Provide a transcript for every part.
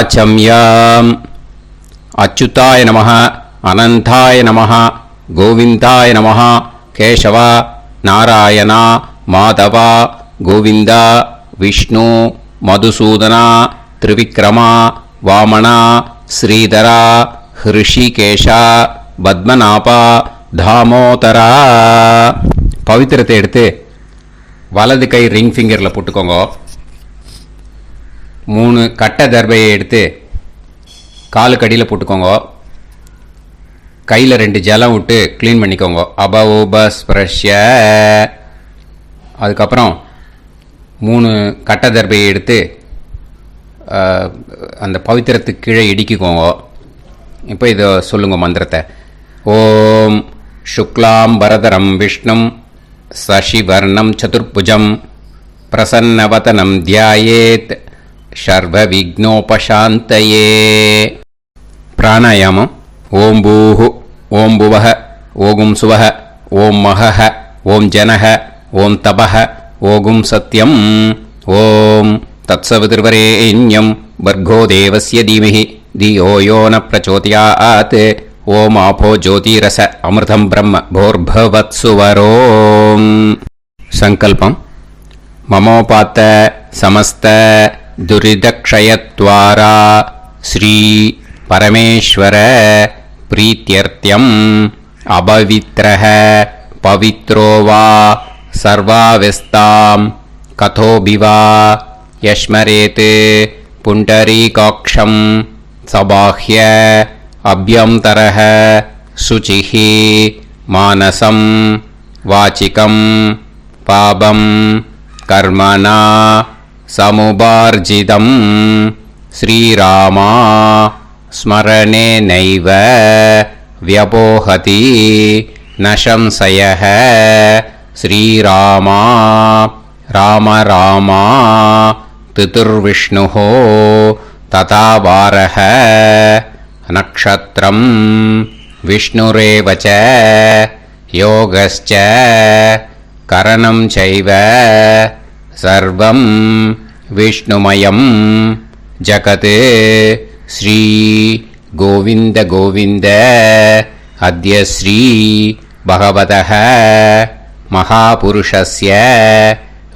वाचम्याम् अच्युताय नमः अनंताय नमः गोविंदाय नमः केशव नारायण माधव गोविंद विष्णु मधुसूदन त्रिविक्रम वामन श्रीधर ऋषिकेश पद्मनाभ दामोदर पवित्रத்தை எடுத்து வலது கை ரிங் ஃபிங்கரில் போட்டுக்கோங்க. 3 கட்டை தர்பையை எடுத்து காலுக்கடியில் போட்டுக்கோங்க. கையில் 2 ஜலம் விட்டு க்ளீன் பண்ணிக்கோங்க. அபஓபஸ்பிரஷ்ய. அதுக்கப்புறம் 3 கட்டை தர்பையை எடுத்து அந்த பவித்திரத்துக்கு கீழே இடிக்கிக்கோங்க. இப்போ இதை சொல்லுங்க மந்திரத்தை. ஓம் சுக்லாம் வரதரம் விஷ்ணும் சசிவர்ணம் சதுர்புஜம் பிரசன்னவதனம் தியாயேத் சர்வ விக்னோபசாந்தயே. பிராணாயாமம். ஓம் பூஹு ஓம் புவஹ ஓகும் சுவஹ ஓம் மஹஹ ஓம் ஜனஹ ஓம் தபஹ ஓகும் சத்யம் ஓம் தத்சவிதுர்வரேண்யம் வர்கோ தேவஸ்ய தீமஹி தியோ யோ ந பிரச்சோதயாத் ஓம் ஆபோ ஜோதிரச அமிர்தம் பிரம்ம போர்பவத்சுவரோம். சங்கல்பம். மமோபாத்த சமஸ்த துரிதக்ஷயத்வாரா ஸ்ரீ பரமேஸ்வர பிரீத்யர்த்தியம் அபவித்ரஹ பவித்ரோ வா சர்வாவஸ்தாம் கதோபிவா யஸ்மரேத் புண்டரீகாக்ஷம் சபாஹ்ய அப்யந்தரஹ சுசிஹி மானசம் வாச்சிகம் பாபம் கர்மணா சமுபார்ஜிதம் ஸ்ரீராமா ஸ்மரணேனைவ வ்யபோஹதி நசம்சயஹ ஸ்ரீராமா ராம ராமா திதுர்விஷ்ணுஹ ததா வாரஹ நக்ஷத்ரம் விஷ்ணுரேவ ச யோகஸ்ச கரணம் சைவ சர்வம் விஷ்ணுமயம் ஜகத். ஸ்ரீ கோவிந்த கோவிந்த அத்ய ஸ்ரீ பகவதः மகாபுருஷஸ்ய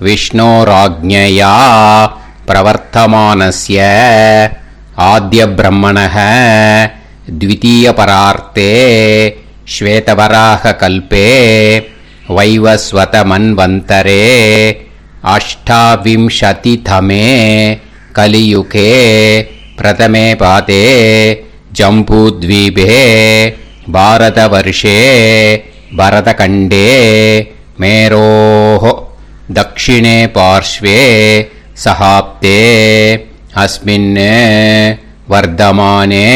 விஷ்ணோராஜ்ஞயா பிரவர்த்தமானஸ்ய ஆத்ய பிரம்மணः द्वितीयपरार्ते श्वेतवराह कल्पे वैवस्वत मन्वन्तरे अष्टाविंशतितमे कलियुगे प्रथमे पादे जम्बूद्वीपे भारतवर्षे भरतखण्डे मेरोः दक्षिणे पार्श्वे सहाब्दे अस्मिन् वर्धमाने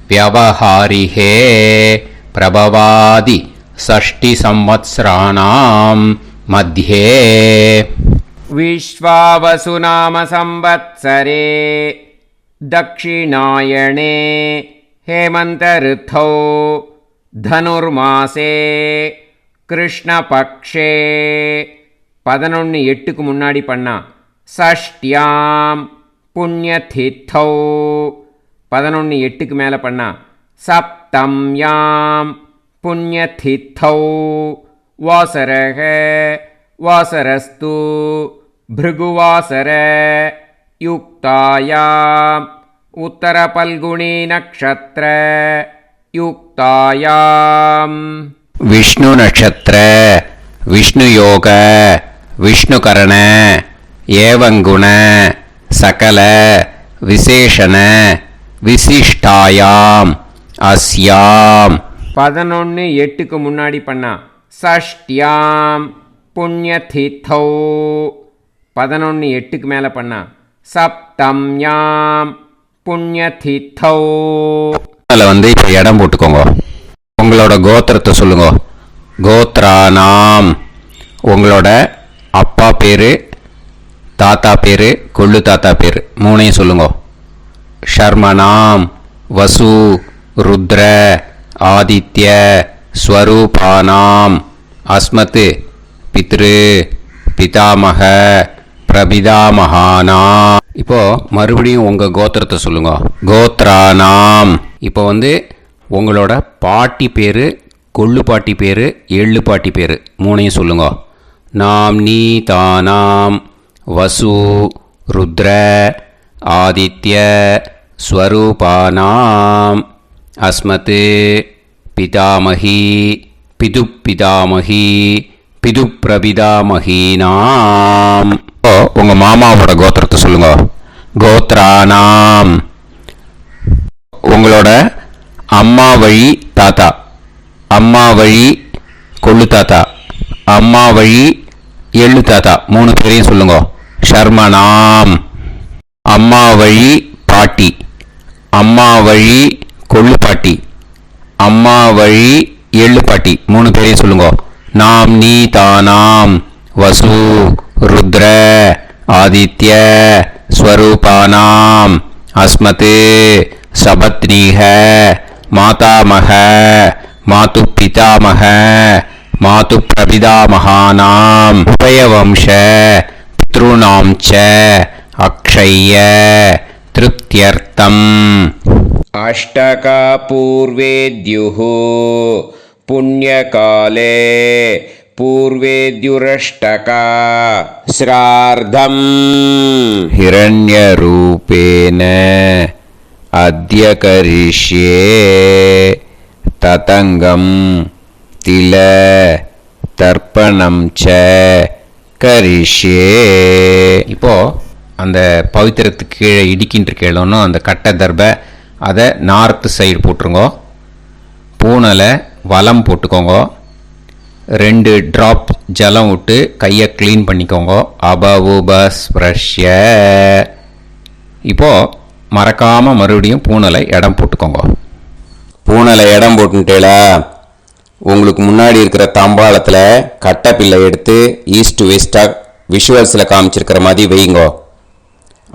व्यवहारिहे प्रभवादि 60 संवत्सराणां मध्ये विश्वावसुनाम संवत्सरे दक्षिणायणे हेमंत ऋतौ धनुर्मासे कृष्णपक्षे 11/8க்கு முன்னாடி பண்ணா षष्ट्यां புண்ணியதித்தௌ 11/8க்கு மேலே பண்ணா சப்தம்யாம் புண்ணியதித்தௌ வாசரக வாசரஸ்து பிருகுவாசர யுக்தாயாம் உத்தர பல்குனி நக்ஷத்ர யுக்தாயாம் விஷ்ணு நக்ஷத்ர விஷ்ணு யோக விஷ்ணுகரண ஏவங்குண சகல விசேஷண விசிஷ்டாயாம் அஸ்யாம் 11/8க்கு முன்னாடி பண்ணா ஷஷ்டியாம் புண்ணியதித்தௌ 11/8க்கு மேலே பண்ணா சப்தம்யாம் புண்ணியதித்தௌ. அதில் வந்து இப்போ இடம் போட்டுக்கோங்க. உங்களோட கோத்திரத்தை சொல்லுங்க. கோத்ரானாம் உங்களோட அப்பா பேர், தாத்தா பேர், கொள்ளு தாத்தா பேர் 3ஐயும் சொல்லுங்க. ஷர்மனாம் வசு ருத்ர ஆதித்ய ஸ்வரூபானாம் அஸ்மத் பித்ரு பிதாமக பிரபிதாமகானா. இப்போ மறுபடியும் உங்க கோத்திரத்தை சொல்லுங்க. கோத்ரானாம். இப்போ உங்களோட பாட்டி பேரு, கொள்ளு பாட்டி பேரு, எள்ளு பாட்டி பேரு மூணையும் சொல்லுங்க. நாம் நீ தானாம் வசு ருத்ர ஆதித்ய ஸ்வரூபானாம் அஸ்மத் பிதாமகி பிதுப்பிதாமகி பிதுப்பிரபிதாமகீனாம். உங்கள் மாமாவோட கோத்திரத்தை சொல்லுங்க. கோத்ரானாம். உங்களோட அம்மா வழி தாத்தா, அம்மா வழி கொள்ளு தாத்தா, அம்மா வழி எள்ளு தாத்தா மூணு பேரையும் சொல்லுங்க. ஷர்மனாம். அம்மா வழி பாட்டி, அம்மா வழி கொள்ளு பாட்டி, அம்மா வழி எள்ளு பாட்டி மூணு பேரையும் சொல்லுங்க. நாம் நீ தானாம் வசு ருத்ர ஆதித்ய ஸ்வரூபானாம் அஸ்மத் சபத்னீஹ மாதாமக மாது பிதாமக மாது பிரபிதாமகானாம் உபயவம்ச பித்ருணாம் ச அக்ஷய்ய திருப்தியர்த்தம். அஷ்டகா பூர்வேத்யுः புண்ணியகாலே பூர்வேத்யுரஷ்டகா ஸ்ரார்த்தம் ஹிரண்யரூபேன அத்ய கரிஷ்யே ததங்கம் தில தர்ப்பணம் ச கரிஷ்யே. இப்போ அந்த பவித்திரத்துக்கு கீழே இடிக்கின்ற கேளோன்னு அந்த கட்டை தர்பை அதை நார்த்து சைடு போட்டுருங்க. பூனலை வலம் போட்டுக்கோங்க. 2 ட்ராப் ஜலம் விட்டு கையை க்ளீன் பண்ணிக்கோங்க. அபவுபஸ்ப்ரஷ்ய. இப்போது மறக்காமல் மறுபடியும் பூனலை இடம் போட்டுக்கோங்க. பூனலை இடம் போட்டுட்டேலா, உங்களுக்கு முன்னாடி இருக்கிற தாம்பாளத்தில் கட்டைப்பில்லை எடுத்து ஈஸ்ட் வெஸ்டாக விஷுவல்ஸில் காமிச்சிருக்கிற மாதிரி வைங்கோ.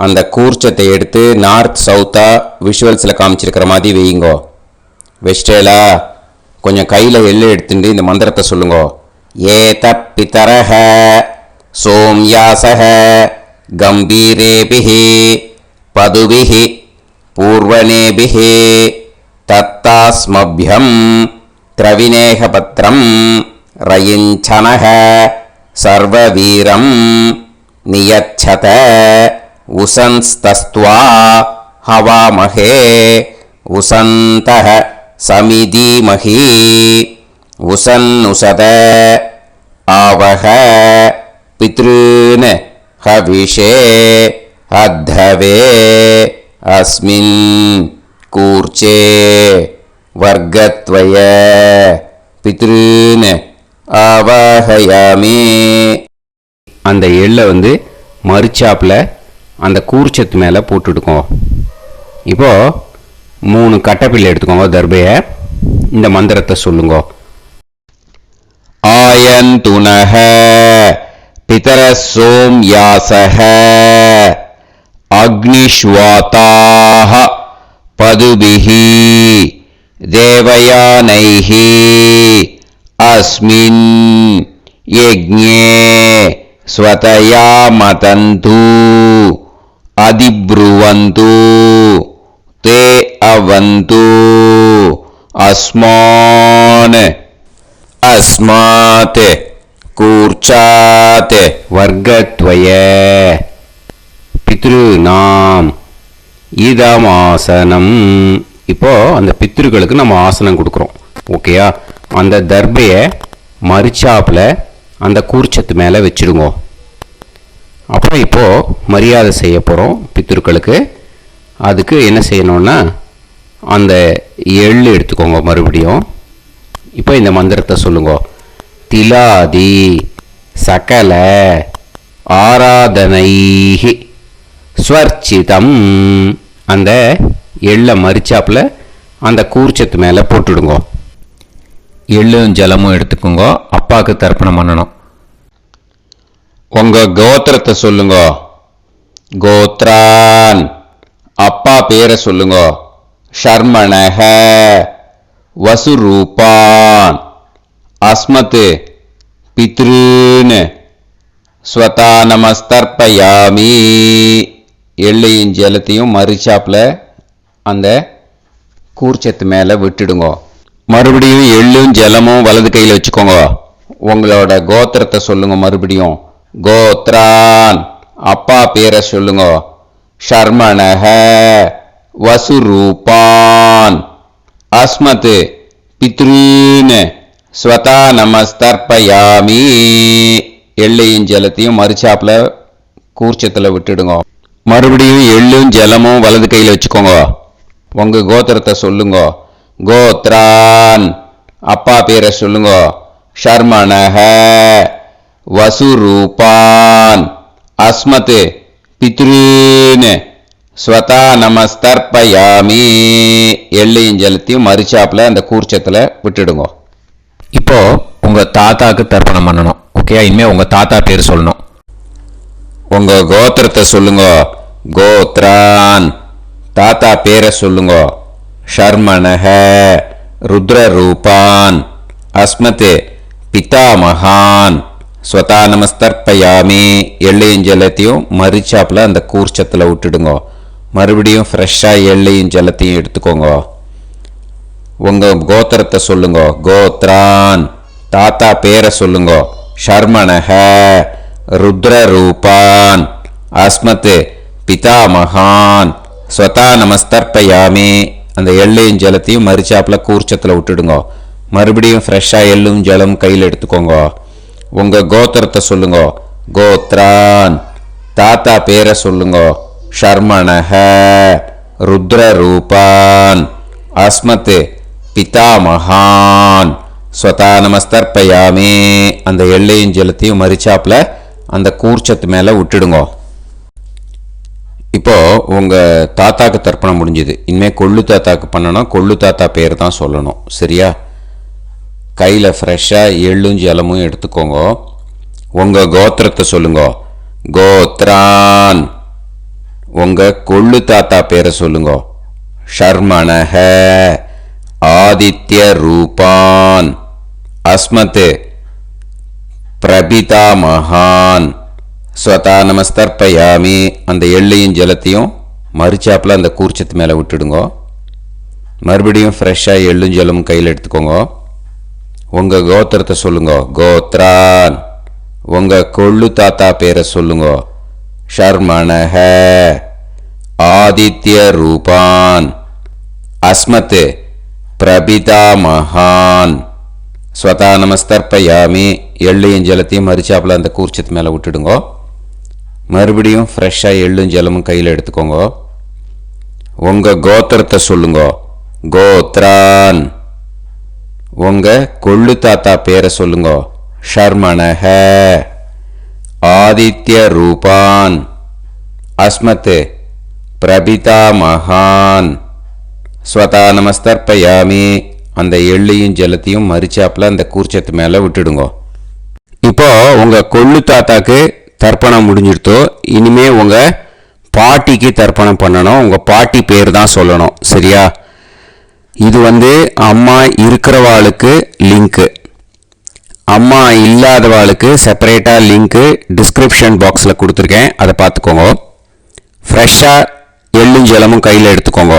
அந்த கூர்ச்சத்தை எடுத்து நார்த் சவுத்தாக விஷுவல்ஸில் காமிச்சிருக்கிற மாதிரி வைங்கோ. வெஸ்டேலா கொஞ்சம் கையில் எள்ளு எடுத்துட்டு இந்த மந்திரத்தை சொல்லுங்க. ஏத பிதரஹ சோம்யாசஹ கம்பீரேபிஹி பதுபிஹி பூர்வனேபிஹி தத்தாஸ்மப்யம் திரவிநேகபத்ரம் ரயிஞ்சனஹ சர்வவீரம் நியச்சத உசன்ஸ்தஸ்த்வா ஹவாமஹே உசந்தஹ சமிதீமஹி உசன்னுசத ஆவஹ பித்ருன் ஹவிஷே அத்தவே அஸ்மின் கூர்ச்சே வர்க்கத்வய பித்ருன் ஆவாஹயாமி. அந்த எள்ளை மரிச்சாப்பில் அந்த கூர்ச்சத்து மேலே போட்டுடுக்கோம். இப்போது 3 கட்டைப்பிள்ளை எடுத்துக்கோங்க. தர்பையை இந்த மந்திரத்தை சொல்லுங்க. ஆயந்துனஹ பிதர சோம்யாசஹ அக்னிஷ்வாதாஹ பதுபிஹி தேவயானைஹி அஸ்மின் யஜ்ஞே ஸ்வதயா மதந்து அதிப்ருவந்து தே அவது அஸ்மான் அஸ்மாத் கூர்ச்சாத் வர்க்கத்வய பித்ருநாம் இதமாசனம். இப்போ அந்த பித்ருக்களுக்கு நம்ம ஆசனம் கொடுக்குறோம். ஓகேயா? அந்த தர்பையை மரிச்சாப்பில் அந்த கூர்ச்சத்து மேலே வச்சுடுங்க. அப்புறம் இப்போது மரியாதை செய்ய போகிறோம் பித்ருக்களுக்கு. அதுக்கு என்ன செய்யணும்னா அந்த எள்ளு எடுத்துக்கோங்க. மறுபடியும் இப்போ இந்த மந்திரத்தை சொல்லுங்க. திலாதி சகல ஆராதனைஹி ஸ்வர்ச்சிதம். அந்த எள்ளை மரிச்சாப்பில் அந்த கூர்ச்சத்து மேலே போட்டுடுங்க. எள்ளும் ஜலமும் எடுத்துக்கோங்க. அப்பாவுக்கு தர்ப்பணம் பண்ணணும். உங்கள் கோத்திரத்தை சொல்லுங்க. கோத்ரான். அப்பா பேரை சொல்லுங்க. ஷர்மணஹ வசுரூபான் அஸ்மத் பித்ருன் ஸ்வதா நமஸ்தர்ப்பயாமி. எள்ளையும் ஜலத்தையும் மறுச்சாப்பில் அந்த கூர்ச்சத்து மேலே விட்டுடுங்க. மறுபடியும் எள்ளும் ஜலமும் வலது கையில் வச்சுக்கோங்க. உங்களோட கோத்திரத்தை சொல்லுங்க. மறுபடியும் கோத்ரான், அப்பா பேரை சொல்லுங்க. ஷர்மணஹ, வசுரூபான், அஸ்மத், பித்ருன், ஸ்வதா நமஸ்தர்ப்பயாமி. எள்ளையும் ஜலத்தையும் மறுச்சாப்பில் கூர்ச்சத்தில் விட்டுடுங்க. மறுபடியும் எள்ளும் ஜலமும் வலது கையில் வச்சுக்கோங்க. உங்கள் கோத்திரத்தை சொல்லுங்க. கோத்ரான், அப்பா பேரை சொல்லுங்க. ஷர்மணஹ, வசுரூபான், அஸ்மத், பித்ருன், ஸ்வதா நமஸ்தர்ப்பயாமி. எள்ளையும் ஜலத்தையும் மறுச்சாப்பில் அந்த கூர்ச்சத்தில் விட்டுடுங்க. இப்போ உங்கள் தாத்தாக்கு தர்ப்பணம் பண்ணணும். ஓகே, இனிமேல் உங்கள் தாத்தா பேர் சொல்லணும். உங்கள் கோத்திரத்தை சொல்லுங்க. கோத்ரான், தாத்தா பேரை சொல்லுங்க. ஷர்மணஹ, ருத்ரரூபான், அஸ்மத், பிதாமகான், ஸ்வதா நமஸ்தர்ப்பயாமி. எள்ளையும் ஜலத்தையும் மறுச்சாப்பில் அந்த கூர்ச்சத்தில் விட்டுடுங்க. மறுபடியும் ஃப்ரெஷ்ஷாக எள்ளையும் ஜலத்தையும் எடுத்துக்கோங்க. உங்கள் கோத்திரத்தை சொல்லுங்க. கோத்ரான், தாத்தா பேரை சொல்லுங்க. ஷர்மணஹ, ருத்ரரூபான், அஸ்மத், பிதாமகான், ஸ்வதா நமஸ்தர்ப்பயாமி. அந்த எள்ளையும் ஜலத்தையும் மறுச்சாப்பில் கூர்ச்சத்தில் விட்டுடுங்க. மறுபடியும் ஃப்ரெஷ்ஷாக எள்ளும் ஜலம் கையில் எடுத்துக்கோங்க. உங்கள் கோத்திரத்தை சொல்லுங்க. கோத்ரான், தாத்தா பேரை சொல்லுங்க. ஷர்மணஹ, ருத்ரரூபான், அஸ்மத், பிதாமகான், ஸ்வதா நமஸ்தர்ப்பயாமி. அந்த எள்ளையும் ஜலத்தையும் மறுச்சாப்பில் அந்த கூர்ச்சத்து மேலே விட்டுடுங்க. இப்போது உங்கள் தாத்தாக்கு தர்ப்பணம் முடிஞ்சுது. இனிமேல் கொள்ளு தாத்தாக்கு பண்ணணும். கொள்ளு தாத்தா பேர் தான் சொல்லணும். சரியா? கையில் ஃப்ரெஷ்ஷாக எள்ளும் ஜலமும் எடுத்துக்கோங்க. உங்கள் கோத்திரத்தை சொல்லுங்க. கோத்ரான், உங்கள் கொள்ளு தாத்தா பேரை சொல்லுங்க. ஷர்மணஹ, ஆதித்ய ரூபான், அஸ்மத், பிரபிதாமகான், ஸ்வதா நமஸ்தர்ப்பயாமி. அந்த எள்ளையும் ஜலத்தையும் மறுச்சாப்பில் அந்த கூர்ச்சத்து மேலே விட்டுடுங்க. மறுபடியும் ஃப்ரெஷ்ஷாக எள்ளும் ஜலமும் கையில் எடுத்துக்கோங்க. உங்கள் கோத்திரத்தை சொல்லுங்க. கோத்ரான், உங்கள் கொள்ளு தாத்தா பேரை சொல்லுங்க. ஷர்மணஹ, ஆதித்ய ரூபான், அஸ்மத், பிரபிதாமகான், ஸ்வதா நமஸ்தர்ப்பயாமி. எள்ளையும் ஜலத்தையும் மறுச்சாப்பில் அந்த கூர்ச்சத்து மேலே விட்டுடுங்க. மறுபடியும் ஃப்ரெஷ்ஷாக எள்ளும் ஜலமும் கையில் எடுத்துக்கோங்க. உங்கள் கோத்திரத்தை சொல்லுங்க. கோத்ரான், உங்கள் கொள்ளு தாத்தா பேரை சொல்லுங்க. ஷர்மணஹ, ஆதித்ய ரூபான், அஸ்மத், பிரபிதாமகான், ஸ்வதா நமஸ்தர்ப்பயாமி. அந்த எள்ளையும் ஜலத்தையும் மறுச்சாப்பில் அந்த கூர்ச்சத்து மேலே விட்டுடுங்க. இப்போ உங்கள் கொள்ளு தாத்தாக்கு தர்ப்பணம் முடிஞ்சிருத்தோ. இனிமே உங்கள் பாட்டிக்கு தர்ப்பணம் பண்ணணும். உங்கள் பாட்டி பேர் தான் சொல்லணும். சரியா? இது அம்மா இருக்கிறவாளுக்கு லிங்க்கு, அம்மா இல்லாதவாளுக்கு செப்பரேட்டாக லிங்க்கு டிஸ்கிரிப்ஷன் பாக்ஸில் கொடுத்துருக்கேன். அதை பார்த்துக்கோங்க. ஃப்ரெஷ்ஷாக எள்ளும் ஜலமும் கையில் எடுத்துக்கோங்க.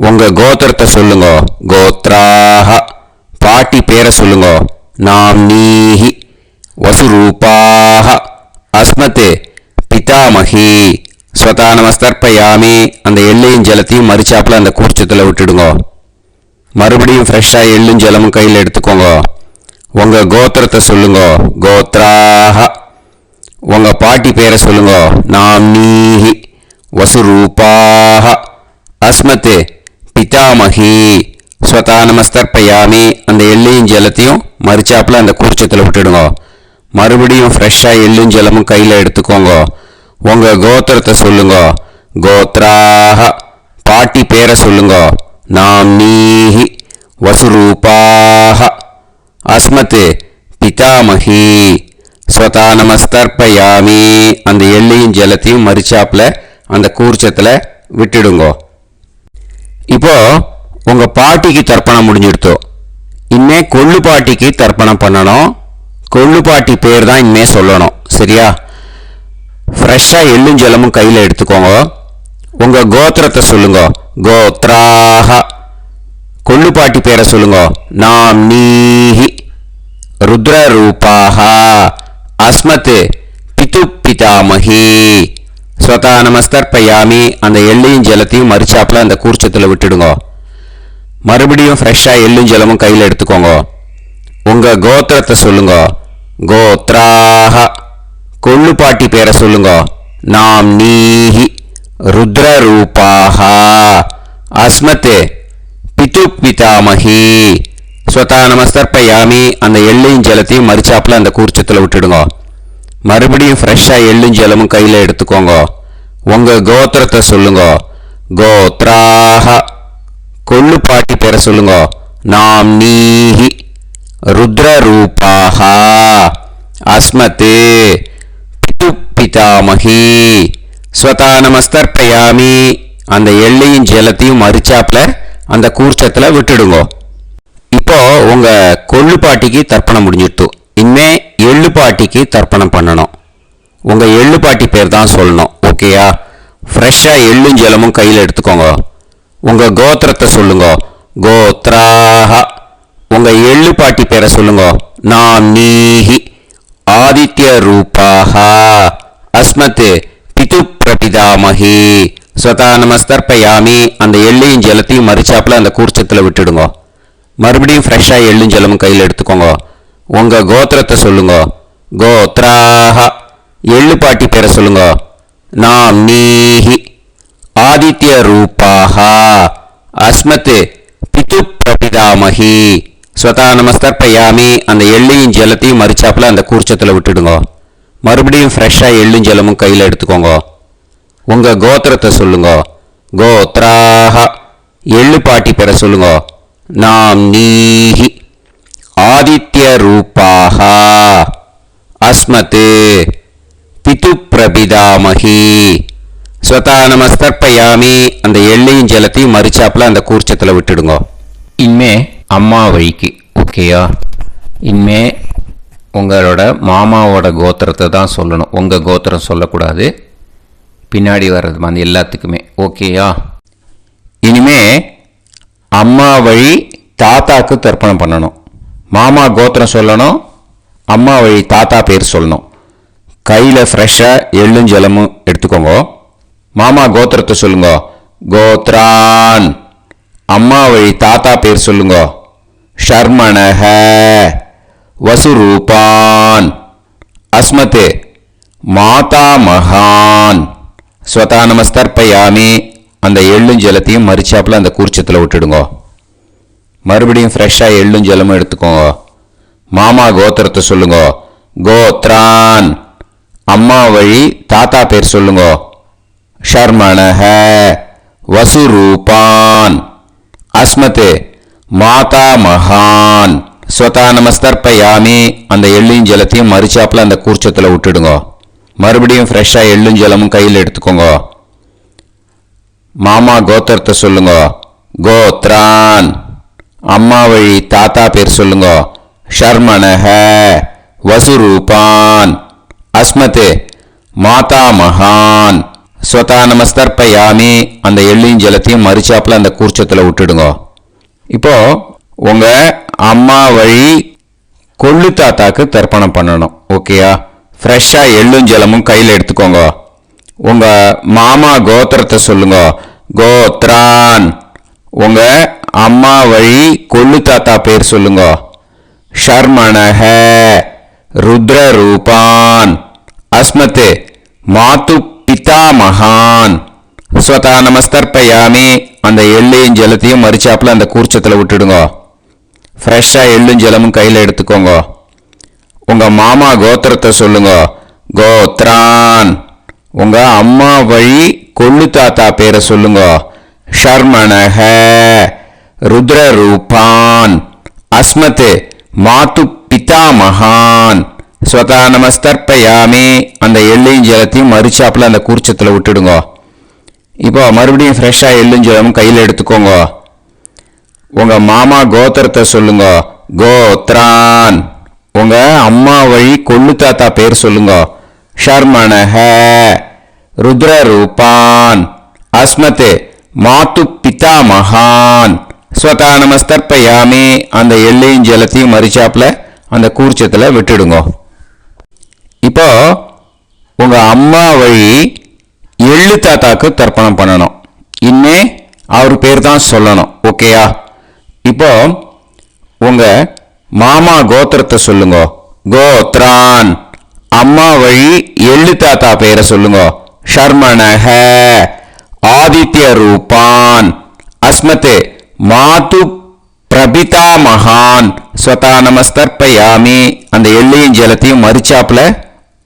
உங்கள் கோத்திரத்தை சொல்லுங்க. கோத்ராஹ, பாட்டி பேரை சொல்லுங்க. நாம்னீஹி, வசுரூபாஹ, அஸ்மத், பிதாமகி, ஸ்வதா நமஸ்தர்ப்பயாமி. அந்த எள்ளையும் ஜலத்தையும் மறுச்சாப்பில் அந்த கூர்ச்சத்தில் விட்டுடுங்க. மறுபடியும் ஃப்ரெஷ்ஷாக எள்ளும் ஜலமும் கையில் எடுத்துக்கோங்க. உங்கள் கோத்திரத்தை சொல்லுங்க. கோத்ராஹ, உங்கள் பாட்டி பேரை சொல்லுங்க. நாம்னீஹி, வசுரூபாஹ, அஸ்மத், பிதாமகி, ஸ்வதா நமஸ்தர்ப்பயாமி. அந்த எள்ளையும் ஜலத்தையும் மறுச்சாப்பில் அந்த கூர்ச்சத்தில் விட்டுடுங்க. மறுபடியும் ஃப்ரெஷ்ஷாக எள்ளும் ஜலமும் கையில் எடுத்துக்கோங்க. உங்கள் கோத்திரத்தை சொல்லுங்க. கோத்ராஹ, பாட்டி பேரை சொல்லுங்க. நாம்னீஹி, வசுரூபாஹ, அஸ்மத், பிதாமகி, ஸ்வதா நமஸ்தர்ப்பயாமி. அந்த எள்ளையும் ஜலத்தையும் மறுச்சாப்பில் அந்த கூர்ச்சத்தில் விட்டுடுங்க. இப்போ உங்கள் பாட்டிக்கு தர்ப்பணம் முடிஞ்சிடுத்தோ. இனிமே கொள்ளு பாட்டிக்கு தர்ப்பணம் பண்ணணும். கொள்ளு பாட்டி பேர் தான் இனிமே சொல்லணும். சரியா? ஃப்ரெஷ்ஷாக எள்ளும் ஜலமும் கையில் எடுத்துக்கோங்க. உங்கள் கோத்திரத்தை சொல்லுங்க. கோத்ராஹ. கொள்ளுப்பாட்டி பேரை சொல்லுங்க. நாம் நீஹி. ருத்ரரூபாஹ. அஸ்மத் பிது பிதாமகி. ஸ்வதா நமஸ்தர்ப்பயாமி. அந்த எள்ளையும் ஜலத்தையும் மறிச்சாப்பில் அந்த கூர்ச்சத்தில் விட்டுடுங்க. மறுபடியும் ஃப்ரெஷ்ஷாக எள்ளும் ஜலமும் கையில் எடுத்துக்கோங்க. உங்கள் கோத்திரத்தை சொல்லுங்க. கோத்ராஹ. கொள்ளுப்பாட்டி பேரை சொல்லுங்க. நாம் நீஹி. ருத்ரரூபாஹ. அஸ்மத் பிது பிதாமகி. ஸ்வதா நமஸ்தர்ப்பயாமி. அந்த எள்ளையும் ஜலத்தையும் மறிச்சாப்பில் அந்த கூர்ச்சத்தில் விட்டுடுங்க. மறுபடியும் ஃப்ரெஷ்ஷாக எள்ளும் ஜலமும் கையில் எடுத்துக்கோங்க. உங்கள் கோத்திரத்தை சொல்லுங்க. கோத்ராஹ. கொள்ளுப்பாட்டி பேரை சொல்லுங்க. நாம் நீஹி. ருத்ரரூபாஹ. அஸ்மத் பிது பிதாமகி. ஸ்வதா நமஸ்தர்ப்பயாமி. அந்த எள்ளையும் ஜலத்தையும் மறிச்சாப்பில் அந்த கூர்ச்சத்தில் விட்டுடுங்க. இப்போ உங்கள் கொள்ளுப்பாட்டிக்கு தர்ப்பணம் முடிஞ்சிட்டு இனிமே எள்ளுப்பாட்டிக்கு தர்ப்பணம் பண்ணணும். உங்கள் எள்ளுப்பாட்டி பேர் தான் சொல்லணும். ஓகேயா? ஃப்ரெஷ்ஷாக எள்ளும் ஜலமும் கையில் எடுத்துக்கோங்க. உங்கள் கோத்திரத்தை சொல்லுங்க. கோத்ராஹ. உங்கள் எள்ளுப்பாட்டி பேரை சொல்லுங்க. நாம் நீஹி. ஆதித்ய ரூபாஹ. அஸ்மத் பிது பிரபிதாமகி. ஸ்வதா நமஸ்தர்ப்பயாமி. அந்த எள்ளையும் ஜலத்தையும் மறிச்சாப்பில் அந்த கூர்ச்சத்தில் விட்டுடுங்க. மறுபடியும் ஃப்ரெஷ்ஷாக எள்ளும் ஜலமும் கையில் எடுத்துக்கோங்க. உங்கள் கோத்திரத்தை சொல்லுங்க. கோத்ராஹ. எள்ளுப்பாட்டி பேரை சொல்லுங்க. நாம் நீஹி. ஆதித்ய ரூபாஹ. அஸ்மத் பிது பிரபிதாமகி. ஸ்வதா நமஸ்தர்ப்பயாமி. அந்த எள்ளையும் ஜலத்தையும் மறிச்சாப்பில் அந்த கூர்ச்சத்தில் விட்டுடுங்க. மறுபடியும் ஃப்ரெஷ்ஷாக எள்ளும் ஜலமும் கையில் எடுத்துக்கோங்க. உங்கள் கோத்திரத்தை சொல்லுங்க. கோத்ராஹ. எள்ளுப்பாட்டி பேரை சொல்லுங்க. நாம் நீஹி. ஆதித்ய ரூபாஹ. அஸ்மத் பிது பிரபிதாமகி. ஸ்வதா நமஸ்தர்ப்பயாமி. அந்த எள்ளையும் ஜலத்தையும் மறிச்சாப்பில் அந்த கூர்ச்சத்தில் விட்டுடுங்க. இனிமே அம்மா வழிக்கு. ஓகேயா? இனிமே உங்களோட மாமாவோட கோத்திரத்தை தான் சொல்லணும். உங்கள் கோத்திரம் சொல்லக்கூடாது. பின்னாடி வர்றது மாதிரி எல்லாத்துக்குமே. ஓகேயா? இனிமே அம்மா வழி தாத்தாக்கு தர்ப்பணம் பண்ணணும். மாமா கோத்திரம் சொல்லணும். அம்மா வழி தாத்தா பேர் சொல்லணும். கையில் ஃப்ரெஷ்ஷாக எள்ளும் ஜலமும் எடுத்துக்கோங்க. மாமா கோத்திரத்தை சொல்லுங்க. கோத்ரான். அம்மா வழி தாத்தா பேர் சொல்லுங்க. ஷர்மணஹ. வசுரூபான். அஸ்மத் மாதா மகான். ஸ்வதா நமஸ்தர்ப்பயாமி. அந்த எள்ளும் ஜலத்தையும் மறிச்சாப்பில் அந்த கூர்ச்சத்தில் விட்டுடுங்க. மறுபடியும் ஃப்ரெஷ்ஷாக எள்ளும் ஜலமும் எடுத்துக்கோங்க. மாமா கோத்திரத்தை சொல்லுங்க. கோத்ரான். அம்மா வழி தாத்தா பேர் சொல்லுங்க. ஷர்மணஹ. வசுரூபான். அஸ்மத் மாதா மகான். ஸ்வதா நமஸ்தர்ப்பயாமி. அந்த எள்ளும் ஜலத்தையும் மறிச்சாப்பில் அந்த கூர்ச்சத்தில் விட்டுடுங்க. மறுபடியும் ஃப்ரெஷ்ஷாக எள்ளும் ஜலமும் கையில் எடுத்துக்கோங்க. மாமா கோத்திரத்தை சொல்லுங்க. கோத்ரான். அம்மா வழி தாத்தா பேர் சொல்லுங்க. ஷர்மணஹ. வசுரூபான். அஸ்மத் மாதா மகான். ஸ்வதா நமஸ்தர்ப்பயாமி. அந்த எள்ளையும் ஜலத்தையும் மறிச்சாப்பில் அந்த கூர்ச்சத்தில் விட்டுடுங்க. இப்போ உங்கள் அம்மா வழி கொள்ளு தாத்தாக்கு தர்ப்பணம் பண்ணணும். ஓகேயா? ஃப்ரெஷ்ஷாக எள்ளும் ஜலமும் கையில் எடுத்துக்கோங்க. உங்கள் மாமா கோத்திரத்தை சொல்லுங்க. கோத்ரான். உங்கள் அம்மா வழி கொள்ளு தாத்தா பேர் சொல்லுங்க. ஷர்மணஹ. ருத்ரரூபான். அஸ்மத் மாது பிதாமகான். ஸ்வதா நமஸ்தர்ப்பயாமி. அந்த எள்ளையும் ஜலத்தையும் மறிச்சாப்பில் அந்த கூர்ச்சத்தில் விட்டுடுங்க. ஃப்ரெஷ்ஷாக எள்ளும் ஜலமும் கையில் எடுத்துக்கோங்க. உங்கள் மாமா கோத்திரத்தை சொல்லுங்க. கோத்ரான். உங்கள் அம்மா வழி கொள்ளு தாத்தா பேரை சொல்லுங்க. ஷர்மணஹ. ருத்ரரூபான். அஸ்மத் மாது பிதாமகான். ஸ்வதா நமஸ்தர்ப்பயாமி. அந்த எள்ளையும் ஜலத்தையும் மறிச்சாப்பில் அந்த கூர்ச்சத்தில் விட்டுடுங்க. இப்போ மறுபடியும் ஃப்ரெஷ்ஷாக எள்ளும் ஜலமும் கையில் எடுத்துக்கோங்க. உங்கள் மாமா கோத்திரத்தை சொல்லுங்க. கோத்ரான். உங்கள் அம்மா வழி கொள்ளு தாத்தா பேர் சொல்லுங்க. ஷர்மணஹ ருத்ரரூபான் அஸ்மத் மாது பிதாமகான் ஸ்வதா நமஸ்தர்ப்பயாமி. அந்த எள்ளையும் ஜலத்தையும் மறிச்சாப்புல அந்த கூர்ச்சத்தில் விட்டுடுங்க. இப்போ உங்க அம்மா வழி எள்ளு தாத்தாக்கு தர்ப்பணம் பண்ணணும். இன்னே அவர் பேர் தான் சொல்லணும். ஓகேயா? இப்போ உங்க மாமா கோத்திரத்தை சொல்லுங்க. கோத்ரான். அம்மா வழி எள்ளு தாத்தா பெயரை சொல்லுங்க. ஷர்மணஹ ஆதித்ய ரூபான் அஸ்மத் மாது பிரபிதா மகான் ஸ்வதா நமஸ்தர்ப்பயாமி. அந்த எள்ளையும் ஜலத்தையும் மறிச்சாப்புல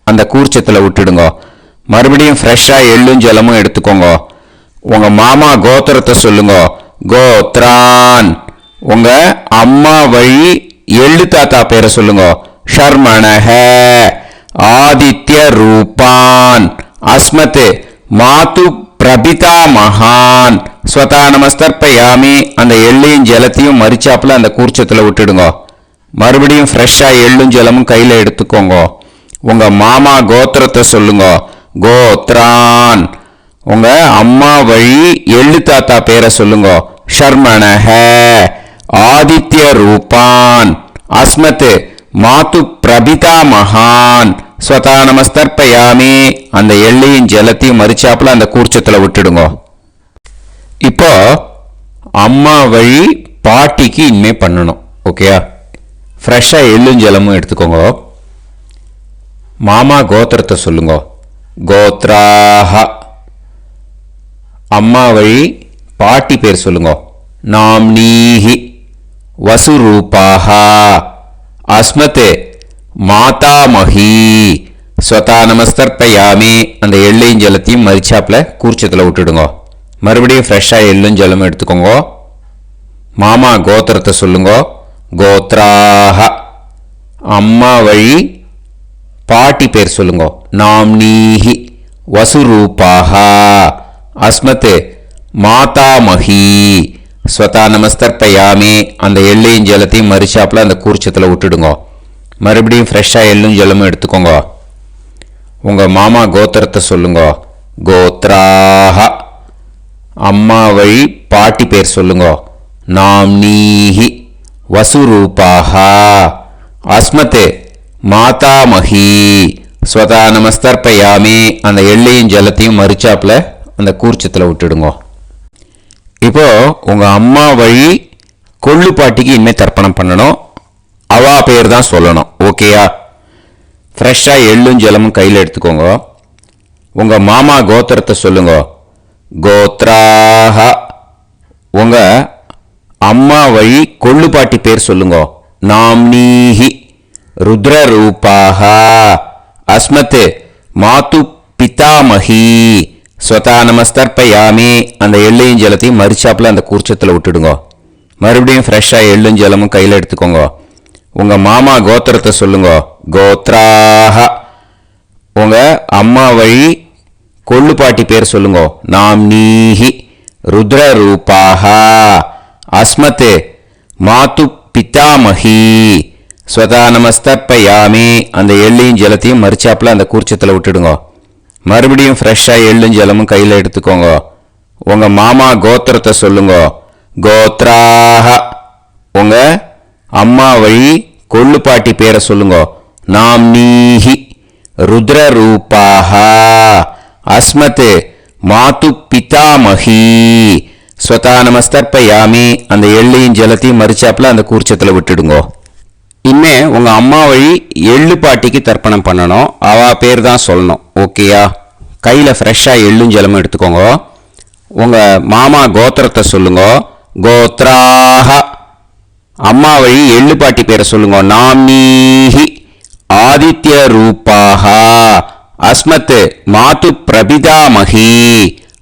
அந்த கூர்ச்சத்தில் விட்டுடுங்க. மறுபடியும் ஃப்ரெஷ்ஷாக எள்ளும் ஜலமும் எடுத்துக்கோங்க. உங்க மாமா கோத்திரத்தை சொல்லுங்க. கோத்ரான். உங்க அம்மா வழி எள்ளு தாத்தா பேரை சொல்லுங்க. ஷர்மணஹ ஆதித்ய ரூபான் அஸ்மத் மாது பிரபிதா மகான் ஸ்வதா நமஸ்தர்ப்பயாமி. அந்த எள்ளையும் ஜலத்தையும் மறிச்சாப்புல அந்த கூர்ச்சத்தில் விட்டுடுங்க. மறுபடியும் ஃப்ரெஷ்ஷாக எள்ளும் ஜலமும் கையில் எடுத்துக்கோங்க. உங்க மாமா கோத்திரத்தை சொல்லுங்க. கோத்ரான். உங்க அம்மா வழி எள்ளு தாத்தா பேரை சொல்லுங்க. ஷர்மணஹ ஆதித்ய ரூபான் அஸ்மத் மாது பிரபிதா மகான் ஸ்வதா நமஸ்தர்ப்பயாமி. அந்த எள்ளையும் ஜலத்தையும் மறிச்சாப்புல அந்த கூர்ச்சத்தில் விட்டுடுங்க. இப்போ அம்மா வழி பாட்டிக்கு இனிமே பண்ணணும். ஓகேயா? ஃப்ரெஷ்ஷாக எள்ளும் ஜலமும் எடுத்துக்கோங்க. மாமா கோத்திரத்தை சொல்லுங்க. கோத்ராஹ. அம்மா வழி பாட்டி பேர் சொல்லுங்க. நாம்னீஹி வசுரூபாஹ அஸ்மத் மாதாமஹி ஸ்வதா நமஸ்தர்ப்பயாமி. அந்த எள்ளையும் ஜலத்தையும் மறிச்சாப்புல கூர்ச்சத்தில் விட்டுடுங்க. மறுபடியும் ஃப்ரெஷ்ஷாக எள்ளும் ஜலமும் எடுத்துக்கோங்க. மாமா கோத்திரத்தை சொல்லுங்க. கோத்ராஹ. அம்மா வழி பாட்டி பேர் சொல்லுங்க. நாம்னீஹி வசுரூபாஹ அஸ்மத் மாதாமஹி ஸ்வதா நமஸ்தர்ப்பயாமி. அந்த எள்ளையும் ஜலத்தையும் மறிச்சாப்புல அந்த கூர்ச்சத்தில் விட்டுடுங்க. மறுபடியும் ஃப்ரெஷ்ஷாக எள்ளும் ஜலமும் எடுத்துக்கோங்க. உங்கள் மாமா கோத்திரத்தை சொல்லுங்க. கோத்ராஹ. அம்மா வழி பாட்டி பேர் சொல்லுங்க. நாம்னீஹி வசுரூபாஹ அஸ்மத் மாதாமஹி ஸ்வதா நமஸ்தர்ப்பயாமி. அந்த எள்ளையும் ஜலத்தையும் மறிச்சாப்புல அந்த கூர்ச்சத்தில் விட்டுடுங்க. இப்போ உங்க அம்மா வழி கொள்ளு பாட்டிக்கு இனிமேல் தர்ப்பணம் பண்ணணும். அவா பேர் தான் சொல்லணும். ஓகேயா? ஃப்ரெஷ்ஷாக எள்ளும் ஜலமும் கையில் எடுத்துக்கோங்க. உங்க மாமா கோத்திரத்தை சொல்லுங்க. கோத்ராஹ. உங்க அம்மா வழி கொள்ளு பாட்டி பேர் சொல்லுங்க. நாம்னீஹி ருத்ரரூபாஹ அஸ்மத் மாது பிதாமஹி ஸ்வதா நமஸ்தர்ப்பயாமி. அந்த எள்ளையும் ஜலத்தையும் மறிச்சாப்புல அந்த கூர்ச்சத்தில் விட்டுடுங்க. மறுபடியும் ஃப்ரெஷ்ஷாக எள்ளும் ஜலமும் கையில் எடுத்துக்கோங்க. உங்கள் மாமா கோத்திரத்தை சொல்லுங்க. கோத்ராஹ. உங்க அம்மா வழி கொள்ளு பாட்டி பேர் சொல்லுங்க. நாம்னீஹி ருத்ரரூபாஹ அஸ்மத் மாது பிதாமஹி ஸ்வதா நமஸ்தர்ப்பயாமி. அந்த எள்ளையும் ஜலத்தையும் மறிச்சாப்புல அந்த கூர்ச்சத்தில் விட்டுடுங்க. மறுபடியும் ஃப்ரெஷ்ஷாக எள்ளும் ஜலமும் கையில் எடுத்துக்கோங்க. உங்கள் மாமா கோத்திரத்தை சொல்லுங்க. கோத்ராஹ. உங்க அம்மா வழி கொள்ளு பாட்டி பேரை சொல்லுங்க. நாம்னீஹி ருத்ரரூபாஹ அஸ்மத் மாது பிதாமஹி ஸ்வதா நமஸ்தர்ப்பயாமி. அந்த எள்ளையும் ஜலத்தையும் மறிச்சாப்புல அந்த கூர்ச்சத்தில் விட்டுடுங்க. இனிமே உங்க அம்மா வழி எள்ளு பாட்டிக்கு தர்ப்பணம் பண்ணணும். அவா பேர் தான் சொல்லணும். ஓகேயா? கையில் ஃப்ரெஷ்ஷாக எள்ளும் ஜலமும் எடுத்துக்கோங்க. உங்க மாமா கோத்திரத்தை சொல்லுங்க. கோத்ராஹ. அம்மா வழி எள்ளு பாட்டி பேரை சொல்லுங்க. நாம்னீஹி ஆதித்ய ரூபாஹ அஸ்மத் மாது பிரபிதாமஹி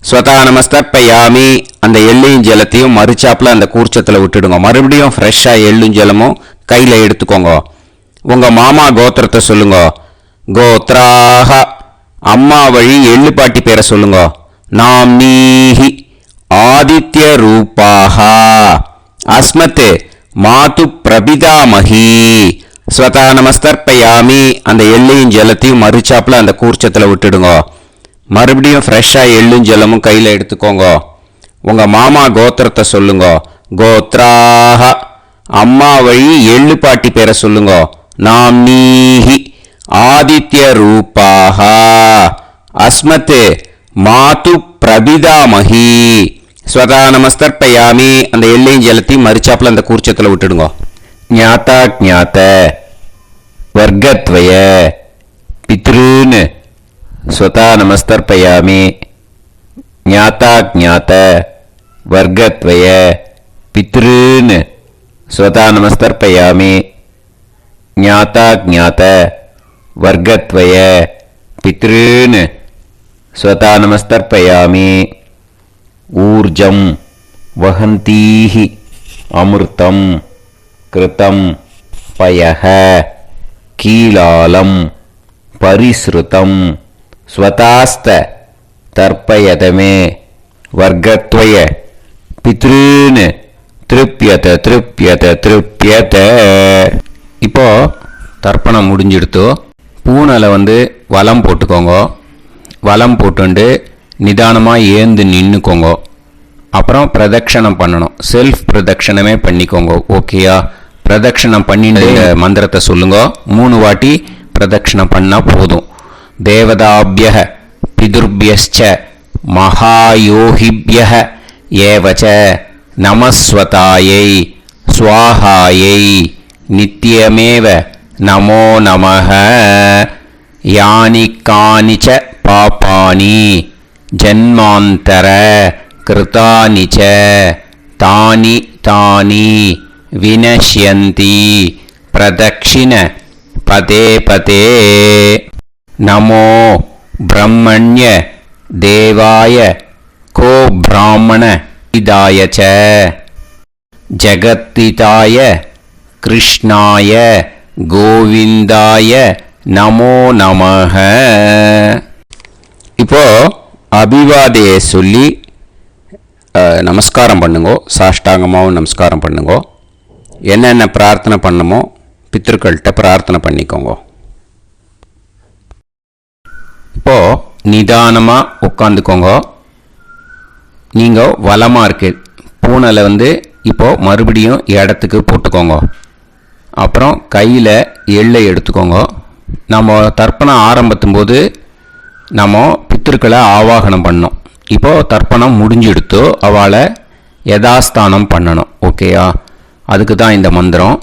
ஸ்வதா நமஸ்தர்ப்பயாமி. அந்த எள்ளையும் ஜலத்தையும் மறிச்சாப்புல அந்த கூர்ச்சத்தில் விட்டுடுங்க. மறுபடியும் ஃப்ரெஷ்ஷாக எள்ளும் ஜலமும் கையில் எடுத்துக்கோங்க. உங்க மாமா கோத்திரத்தை சொல்லுங்க. கோத்ராஹ. அம்மா வழி எள்ளு பாட்டி பேரை சொல்லுங்க. நாம்னீஹி ஆதித்ய ரூபாஹ அஸ்மத் மாது பிரபிதாமஹி ஸ்வதா நமஸ்தர்ப்பயாமி. அந்த எள்ளையும் ஜலத்தையும் மறுச்சாப்பில் அந்த கூர்ச்சத்தில் விட்டுடுங்க. மறுபடியும் ஃப்ரெஷ்ஷாக எள்ளும் ஜலமும் கையில் எடுத்துக்கோங்க. உங்கள் மாமா கோத்திரத்தை சொல்லுங்க. கோத்ராக. அம்மா வழி எள்ளு பாட்டி பேரை சொல்லுங்க. நாம் நீஹி ஆதித்ய ரூபாக அஸ்மத் மாது பிரபிதாமஹி. ஸ்வதா நமஸ்தர்ப்பயாமி. அந்த எள்ளையும் ஜலத்தையும் மறுச்சாப்பில் அந்த கூர்ச்சத்தில் விட்டுடுங்க. ஞாத்தா ஜாத்த வர்க்கத்வய பித்ருன். ஸ்வதா நமஸ்தர்ப்பயாமி. ஞாத்தா ஜாத்த வர்க்கத்வய பித்ருன். ஸ்வதா நமஸ்தர்ப்பயாமி. ஞாத்தா ஜாத்த வர்க்கத்வய பித்ருன். ஸ்வதா நமஸ்தர்ப்பயாமி. ஊர்ஜம் வஹந்தீஹி அமிர்தம் கிருதம் பயஹ கீலாலம் பரிஸ்ருதம் ஸ்வதாஸ்த தர்ப்பயதமே வர்க்கத்வய பித்ருன். திருப்யத திருப்யத திருப்யத. இப்போ தர்ப்பணம் முடிஞ்சிடுத்தோ. பூனலை வலம் போட்டுக்கோங்க. வலம் போட்டுண்டு நிதானமாக ஏந்து நின்றுக்கோங்க. அப்புறம் பிரதட்சணம் பண்ணணும். செல்ஃப் பிரதட்சணமே பண்ணிக்கோங்க. ஓகேயா? பிரதட்சணம் பண்ணிட்டு மந்திரத்தை சொல்லுங்க. 3 வாட்டி பிரதட்சணம் பண்ணால் போதும். தேவதாபிய பிதுர்பியச்ச மகாயோகிபிய ஏவச்ச நமஸ்வதாயை ஸ்வாஹாயை நித்யமேவ நமோ நமஹ. யானி கானிச்ச பாபானி ஜன்மாந்தர கிருதானி ச தானி தானி வினஷ்யந்தி பிரதக்ஷிண பதே பதே. நமோ பிரம்மண்ய தேவாய கோ பிராமண இதாய ச ஜகத்திதாய கிருஷ்ணாய கோவிந்தாய நமோ நமஹ. இப்போ அபிவாதையை சொல்லி நமஸ்காரம் பண்ணுங்கோ. சாஷ்டாங்கமாகவும் நமஸ்காரம் பண்ணுங்கோ. என்னென்ன பிரார்த்தனை பண்ணமோ பித்ருக்கள்கிட்ட பிரார்த்தனை பண்ணிக்கோங்க. இப்போ நிதானமாக உட்காந்துக்கோங்க. நீங்கள் வலமாக இருக்கு பூனலை இப்போ மறுபடியும் இடத்துக்கு போட்டுக்கோங்க. அப்புறம் கையில் எள்ளை எடுத்துக்கோங்க. நம்ம தர்ப்பணம் ஆரம்பித்தும் போது நம்ம பித்திருக்களை ஆவாகனம் பண்ணோம். இப்போது தர்ப்பணம் முடிஞ்செடுத்து அவளை யதாஸ்தானம் பண்ணணும். ஓகேயா? அதுக்கு தான் இந்த மந்திரம்.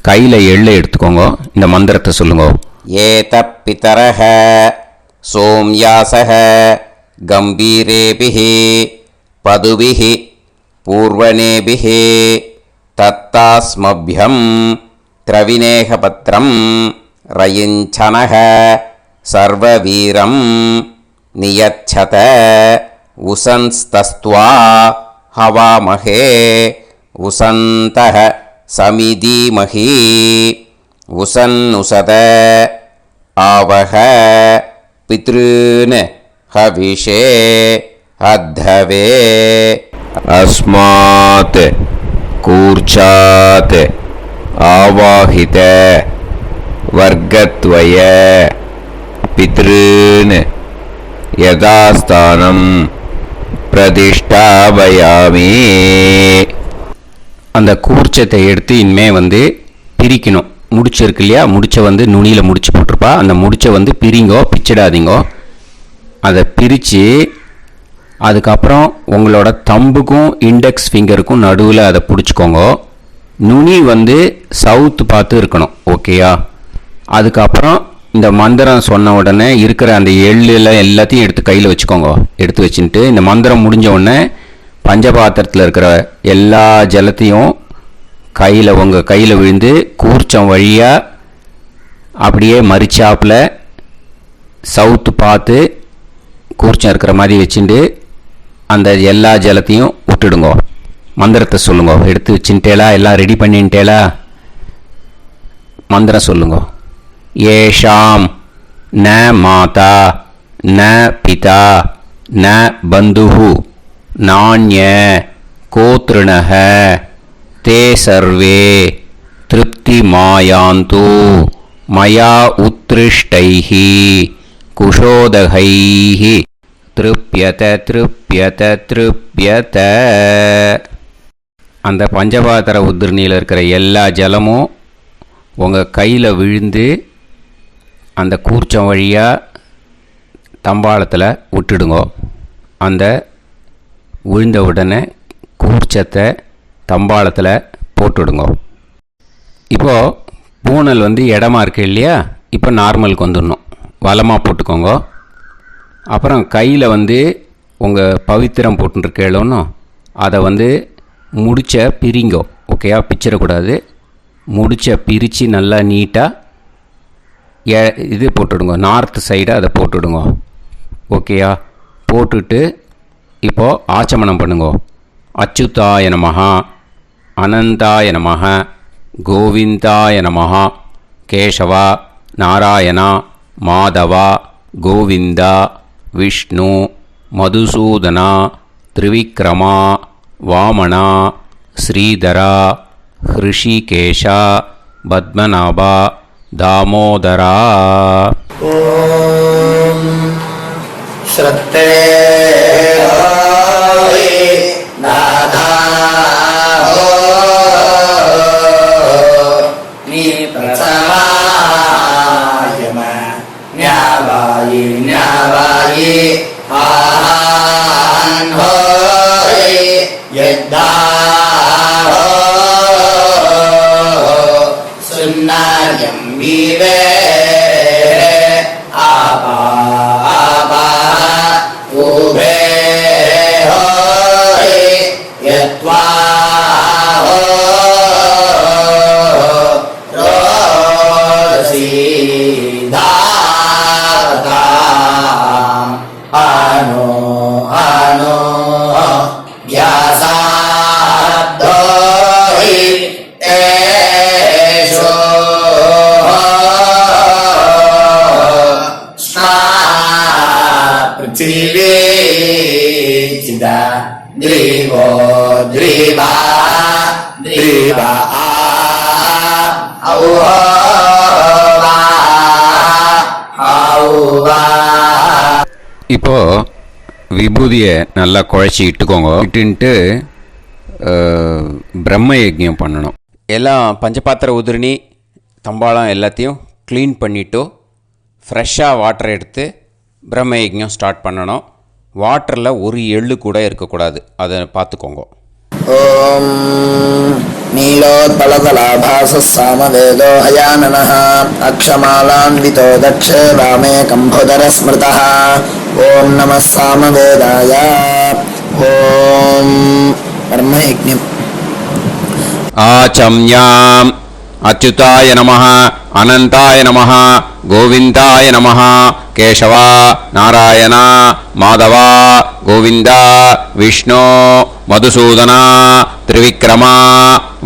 கையில் எள்ளை எடுத்துக்கோங்க. இந்த மந்திரத்தை சொல்லுங்க. ஏத பிதரஹ சோம்யாசஹ கம்பீரேபிஹி பதுபிஹி பூர்வனேபிஹி தத்தாஸ்மப்யம் திரவிநேகபத்ரம் ரயிஞ்சனஹ சர்வவீரம் நியச்சத உசன்ஸ்தஸ்த்வா ஹவாமஹே உசந்தஹ சமிதீமஹி உசன்னுசத ஆவஹ பித்ருன் ஹவிஷே அத்தவே. அஸ்மாத் கூர்ச்சாத் ஆவாஹித வர்க்கத்வய பித்ருன் யதாஸ்தானம் பிரதிஷ்டாபயாமி. அந்த கூர்ச்சத்தை எடுத்து இனிமே பிரிக்கணும். முடிச்சு இருக்கு இல்லையா? முடிச்சை நுனியில் முடிச்சு போட்டிருப்பா. அந்த முடிச்சை பிரிங்கோ, பிச்சிடாதீங்கோ. அதை பிரித்து அதுக்கப்புறம் உங்களோட தம்புக்கும் இண்டெக்ஸ் ஃபிங்கருக்கும் நடுவில் அதை பிடிச்சிக்கோங்க. நுனி சவுத்து பார்த்து இருக்கணும். ஓகேயா? அதுக்கப்புறம் இந்த மந்திரம் சொன்ன உடனே இருக்கிற அந்த எள்ளில் எல்லாத்தையும் எடுத்து கையில் வச்சுக்கோங்க. எடுத்து வச்சுட்டு இந்த மந்திரம் முடிஞ்ச உடனே பஞ்சபாத்திரத்தில் இருக்கிற எல்லா ஜலத்தையும் உங்கள் கையில் விழுந்து கூர்ச்சம் வழியாக அப்படியே மறிச்சாப்பில் சவுத்து பார்த்து கூர்ச்சம் இருக்கிற மாதிரி வச்சுட்டு அந்த எல்லா ஜலத்தையும் விட்டுடுங்க. மந்திரத்தை சொல்லுங்க. எடுத்து வச்சுட்டேலா? எல்லாம் ரெடி பண்ணிட்டேலா? மந்திரம் சொல்லுங்க. ஏஷாம் ந மாதா ந பிதா ந பந்துஹு நான்ய கோத்ருணஹ தே சர்வே திருப்திமாயாந்து மயா உத்ருஷ்டைः குஷோதகைः திருப்யத திருப்யத திருப்யத. அந்த பஞ்சபாத்திர உதிரணியில் இருக்கிற எல்லா ஜலமும் உங்கள் கையில் விழுந்து அந்த கூர்ச்சம் வழியாக தம்பாளத்தில் விட்டுடுங்க. அந்த விழுந்த உடனே கூர்ச்சத்தை தம்பாளத்தில் போட்டுடுங்க. இப்போது பூனல் இடமா இருக்கு இல்லையா, இப்போ நார்மலுக்கு வந்துடணும். வலமாக போட்டுக்கோங்க. அப்புறம் கையில் உங்கள் பவித்திரம் போட்டுருக்கேளோன்னு அதை முடிச்ச பிரிங்கோ. ஓகேயா, பிச்சிடக்கூடாது. முடிச்ச பிரித்து நல்லா நீட்டாக இது போட்டுடுங்க. நார்த் சைடை அதை போட்டுடுங்க. ஓகேயா, போட்டுட்டு இப்போது ஆச்சமனம் பண்ணுங்க. அச்சுதாய நமஹ, அனந்தாய நமஹ, கோவிந்தாய நமஹ, கேசவா, நாராயணா, மாதவா, கோவிந்தா, விஷ்ணு, மதுசூதனா, திரிவிக்ரமா, வாமனா, ஸ்ரீதரா, ஹிருஷிகேஷா, பத்மநாபா, தாமோதரா. ஓம் ஸ்ரத்தே நாதா நீ பிரசமாயம ஞாவாயி ஞாவாயி ஆஹான் ஹோய் யத்தா சுன்னாயம் வீவே ஆபா ஆபா உபே ஹோய் யத்வா ரோசி தாதா ஆனோ ஆனோ வ்யாசாதோஹி தேஷோ पृथिवी चिदा द्रिवो द्रिवा द्रिवा இப்போ விபூதியை நல்லா குழச்சி இட்டுக்கோங்க. இட்டுன்ட்டு பிரம்ம யஜ்ஞம் பண்ணணும். எல்லாம் பஞ்சபாத்திர உதிரணி தம்பாளம் எல்லாத்தையும் க்ளீன் பண்ணிவிட்டு ஃப்ரெஷ்ஷாக வாட்டர் எடுத்து பிரம்ம யஜ்ஞம் ஸ்டார்ட் பண்ணணும். வாட்டரில் ஒரு எள்ளு கூட இருக்கக்கூடாது, அதை பார்த்துக்கோங்க. ஓம் நீலோத்பலதலாபாசः சாமவேதோ ஹயானனः அக்ஷமாலான்விதோ தக்ஷே வாமே கம்போதர ஸ்மிருதः. ஓம் நமः சாமவேதாய. ஓம் பிரம்மயஜ்ஞம். ஆச்சம்யாம் அச்சுதாய நமஹ, அனந்தாய நமஹ, கோவிந்தாய நமஹ, கேசவா, நாராயணா, மாதவா, கோவிந்தா, விஷ்ணு, மதுசூதனா, திரிவிக்ரமா,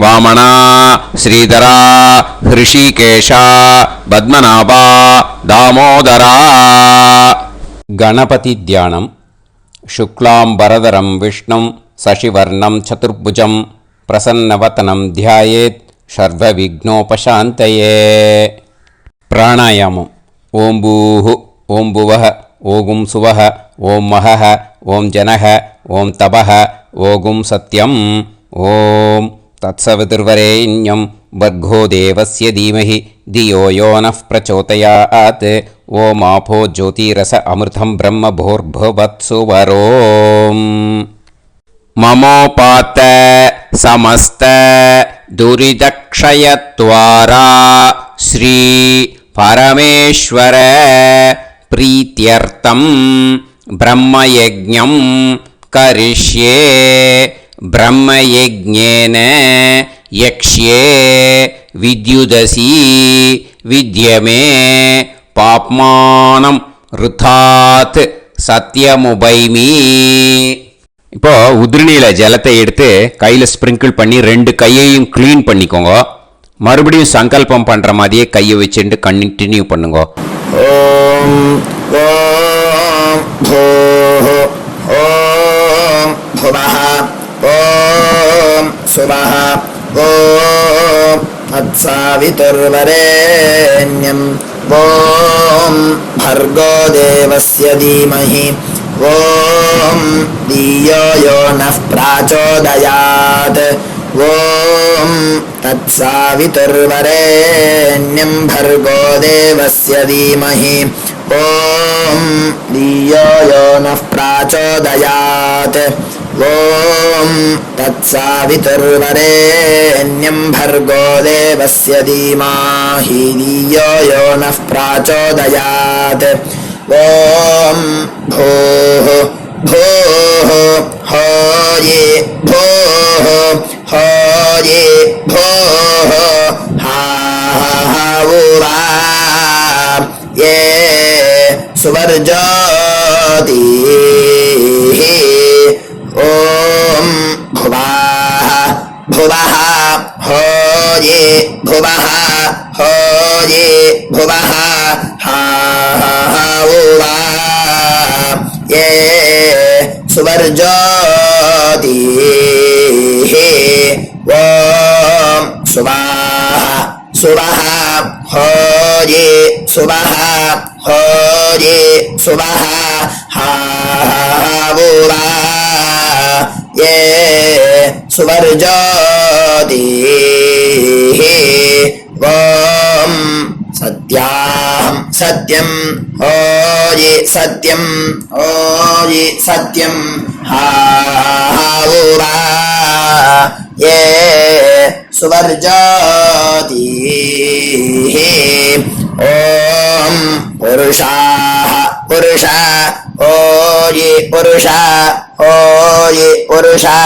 வாமனா, ஸ்ரீதரா, ஹிருஷிகேஷா, பத்மநாபா, தாமோதரா. கணபதி தியானம். சுக்லாம்பரதரம் விஷ்ணும் சசிவர்ணம் சதுர்புஜம் பிரசன்னவதனம் தியாயேத் சர்வவிக்னோபசாந்தயே. பிராணாயாமம். ஓம் பூஹு, ஓம் புவஹ, ஓகும் சுவஹ, ஓம் மஹஹ, ஓம் ஜனஹ, ஓம் தபஹ, ஓகும் சத்யம். ஓம் தத்சவிதுர்வரேண்யம் பர்கோ தேவஸ்ய தீமஹி தியோ யோ நः பிரச்சோதயாத். ஓம் ஆபோ ஜோதிரஸ அமிர்தம் பிரம்ம பூர்புவத்சு வரோம். மமோபாத்த சமஸ்த துரிதக்ஷயத்வாரா ஸ்ரீ பரமேஸ்வர பிரீத்யர்த்தம் பிரம்மயஜ்ஞம் கரிஷ்யே. பிரம்மயஜ்ஞேன யக்ஷ்யே வித்யுதசி வித்யமே பாப்மானம் ருதாத் சத்யமுபைமி. இப்போ உதிரணியில் ஜலத்தை எடுத்து கையில் ஸ்ப்ரிங்கிள் பண்ணி 2 கையையும் க்ளீன் பண்ணிக்கோங்க. மறுபடியும் சங்கல்பம் பண்ணுற மாதிரியே கையை வச்சுட்டு கண்டினியூ பண்ணுங்க. ஓம் ஓம் பூஹு ஓம் புவஹ ஓம் சுவஹ ஓம் तत्सावितुर्वरेण्यं ॐ भर्गो देवस्य धीमहि ॐ धियो यो नः प्रचोदयात् ॐ तत्सावितुर्वरेण्यं भर्गो देवस्य धीमहि ॐ धियो यो नः प्रचोदयात् ॐ तत्सावितुर्वरेण्यं भर्गो देवस्य धीमहि धियो यो नः प्रचोदयात् ॐ भूः भूः हरि भूः हरि भूः हा उवा ये सुवर्जति ॐ भुवः भुवः हरि भुवः हरि भुवः हा उवा ये सुवर्जति ॐ सुवाः सुवः हरि सुवः हरि सुवः हा उवा ये सुवर्जति ॐ सत्यां सत्यं हरि सत्यं हरि सत्यं हा उवा ये सुवर्जति ॐ पुरुषाः पुरुषा हरि पुरुषा हरि पुरुषा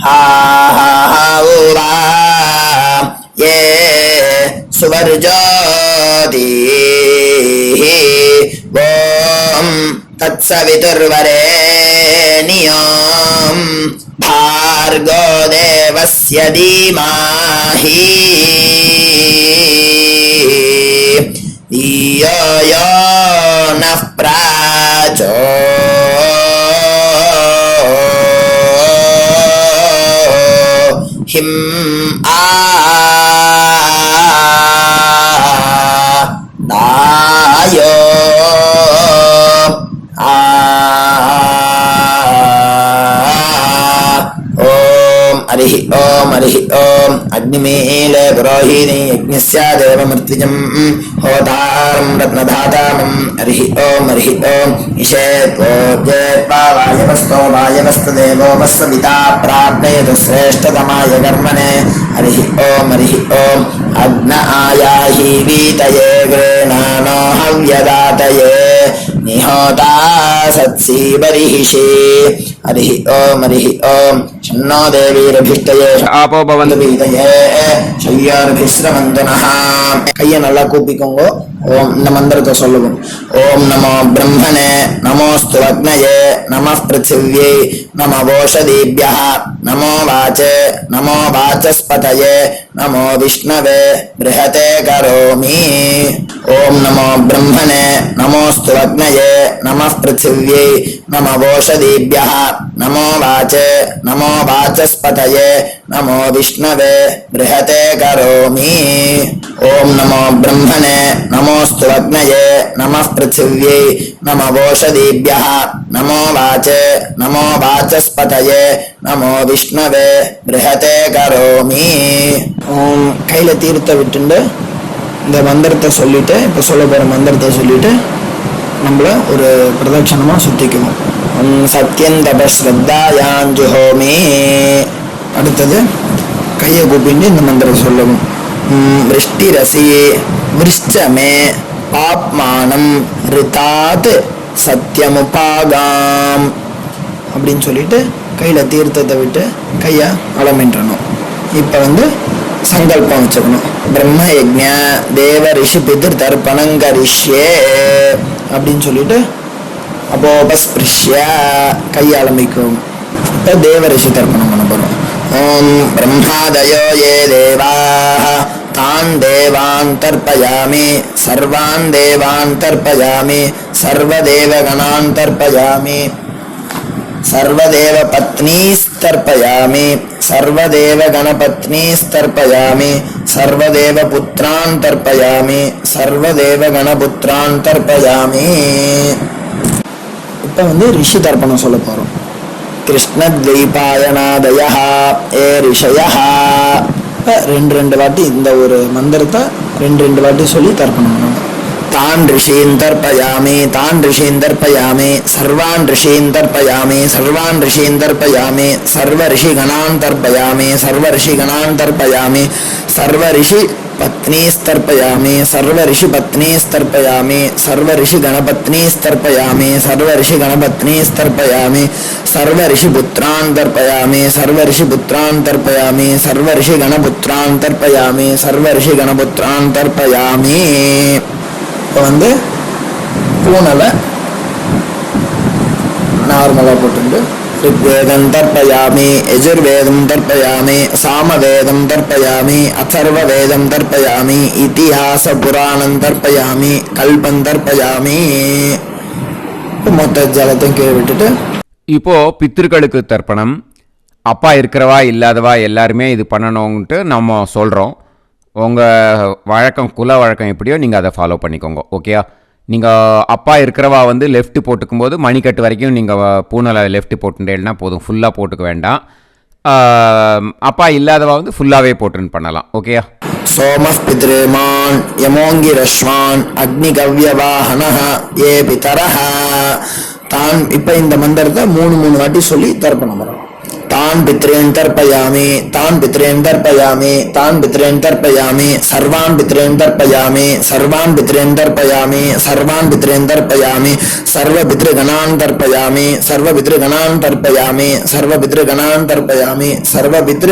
हा उवा ये सुवर्जति ॐ तत्सवितुर्वरेण्यं भार्गो देवस्य धीमहि धियो यो नः दायो हरिः ओम अग्निमीले पुरोहिणी यज्ञस्य देवमृत्युजं होतारं रत्नधातारं हरिः ओम ईशेत्वोज्येत्वावायवस्तो वायवस्तदेवो वस्सविता प्राप्येतु श्रेष्ठतमाय कर्मणे हरिः ओम अग्न आयाहि वीतये गृह्णानो हव्यदातये निहोता सत्सी बर्हिषि हरिः ओम शन्नो देवीरभिष्टये आपो भवन्तु வீதையே செய்யார்பிஸ்ரவந்து நஹ கையை நல்லா கூப்பிக்கோங்க. ஓம் இந்த மந்திரத்தை சொல்லுவோம். ஓம் நமோ பிரம்மணே நமோஸ்து அக்னயே நமः பிருத்திவ்யை நமோ ஓஷதீப்யः நமோ வாச்சே நமோ வாச்சஸ்பதயே நமோ விஷ்ணவே ப்ருஹதே கரோமி. ஓம் நமோ பிரம்மணே நமோஸ்து அக்னயே நமः பிருத்திவ்யை நமோ ஓஷதீப்யः நமோ வாச்சே நமோ வாச்சஸ்பதயே நமோ விஷ்ணவே ப்ருஹதே கரோமி. ஓம் நமோ பிரம்மணே நமோஸ்து அக்னயே நமः பிருத்திவ்யை நமோ ஓஷதீப்யः நமோ வாச்சே நமோ வாச்சஸ்பதயே நமோ விஷ்ணவே ப்ருஹதே கரோமி. ஓம் கையில தீர்த்த விட்டுண்டு இந்த மந்திரத்தை சொல்லிட்டு இப்போ சொல்ல போகிற மந்திரத்தை சொல்லிட்டு நம்மள ஒரு பிரதட்சணமாக சுற்றிக்கணும். சத்யந்தபஸ்ரத்தாயாஞ்சுஹோமி. அடுத்தது கையை கூப்பிட்டு இந்த மந்திரம் சொல்லணும். விருஷ்டிரசி விருஷ்டமே பாப்மானம் ரிதாத் சத்யமுபாகாம் அப்படின்னு சொல்லிட்டு கையில் தீர்த்தத்தை விட்டு கையை அலமின்றணும். இப்போ சங்கல்பம் வச்சுக்கணும். பிரம்ம யஜ்ஞ தேவ ரிஷி பிதிர் தர்ப்பணங்கரிஷ்யே அப்படின்னு சொல்லிட்டு அப்போபஸ்பிருஷ்ய கையை ஆரம்பிக்கும். இப்போ தேவ ரிஷி தர்ப்பணம் பண்ண போகிறோம். ஓம் பிரம்மாதயோ யே தேவாः तान् देवान् तर्पयामि सर्वान् देवान् तर्पयामि सर्वदेवगणान् तर्पयामि सर्वदेवपत्नीस्तर्पयामि सर्वदेवगणपत्नीस्तर्पयामि சர்வதேவபுத்ரான் தர்ப்பயாமி சர்வதேவகணபுத்ரான் தர்ப்பயாமி. இப்போ ரிஷி தர்ப்பணம் சொல்ல போகிறோம். கிருஷ்ணத்வைபாயனாதயா ஏ ரிஷயா. ரெண்டு வாட்டி இந்த ஒரு மந்திரத்தை ரெண்டு வாட்டி சொல்லி தர்ப்பணம் பண்ணணும். तान् ऋषीन् तर्पयामि तान् ऋषीन् तर्पयामि सर्वान् ऋषीन् तर्पयामि सर्वान् ऋषीन् तर्पयामि सर्व ऋषिगणान् तर्पयामि सर्व ऋषिगणान् तर्पयामि सर्व ऋषि पत्नीस्तर्पयामि सर्व ऋषि पत्नीस्तर्पयामि सर्व ऋषि गणपत्नीस्तर्पयामि सर्व ऋषि गणपत्नीस्तर्पयामि सर्व ऋषि पुत्रान् तर्पयामि सर्व ऋषि पुत्रान् तर्पयामि सर्व ऋषि गणपुत्रान् तर्पयामि सर्व ऋषि गणपुत्रान् तर्पयामि. இப்போ பூனலை நார்மலாக போட்டு ऋग्वेदं तर्पयामि यजुर्वेदं तर्पयामि सामवेदं तर्पयामि अथर्ववेदं तर्पयामि इतिहासपुराणं तर्पयामि कल्पं तर्पयामि. மொத்த ஜலத்தையும் கீழே விட்டுட்டு இப்போ பித்திருக்களுக்கு தர்ப்பணம். அப்பா இருக்கிறவா இல்லாதவா எல்லாருமே இது பண்ணணும்ன்ட்டு நம்ம சொல்கிறோம். உங்கள் வழக்கம் குல வழக்கம் எப்படியோ நீங்கள் அதை ஃபாலோ பண்ணிக்கோங்க. ஓகேயா? நீங்கள் அப்பா இருக்கிறவா லெஃப்ட் போட்டுக்கும் போது மணிக்கட்டு வரைக்கும் நீங்கள் பூனலை லெஃப்ட் போட்டுட்டேன்னா போதும், ஃபுல்லாக போட்டுக்க வேண்டாம். அப்பா இல்லாதவா ஃபுல்லாகவே போட்டுன்னு பண்ணலாம். ஓகேயா? சோமः பித்ருமான் யமோங்கிரஸ்வான் அக்னிகவ்யவாஹனः ஏ பிதரஹ தான். இப்போ இந்த மந்திரத்தை மூணு வாட்டி சொல்லி தர்ப்பணம் பண்ணணும். तान् पितॄन् तर्पयामि तान् पितॄन् तर्पयामि तान् पितॄन् तर्पयामि सर्वान् पितॄन् तर्पयामि सर्वान् पितॄन् तर्पयामि सर्वान् पितॄन् तर्पयामि सर्व पितृगणान् तर्पयामि सर्व पितृगणान् तर्पयामि सर्व पितृगणान् तर्पयामि सर्व पितृ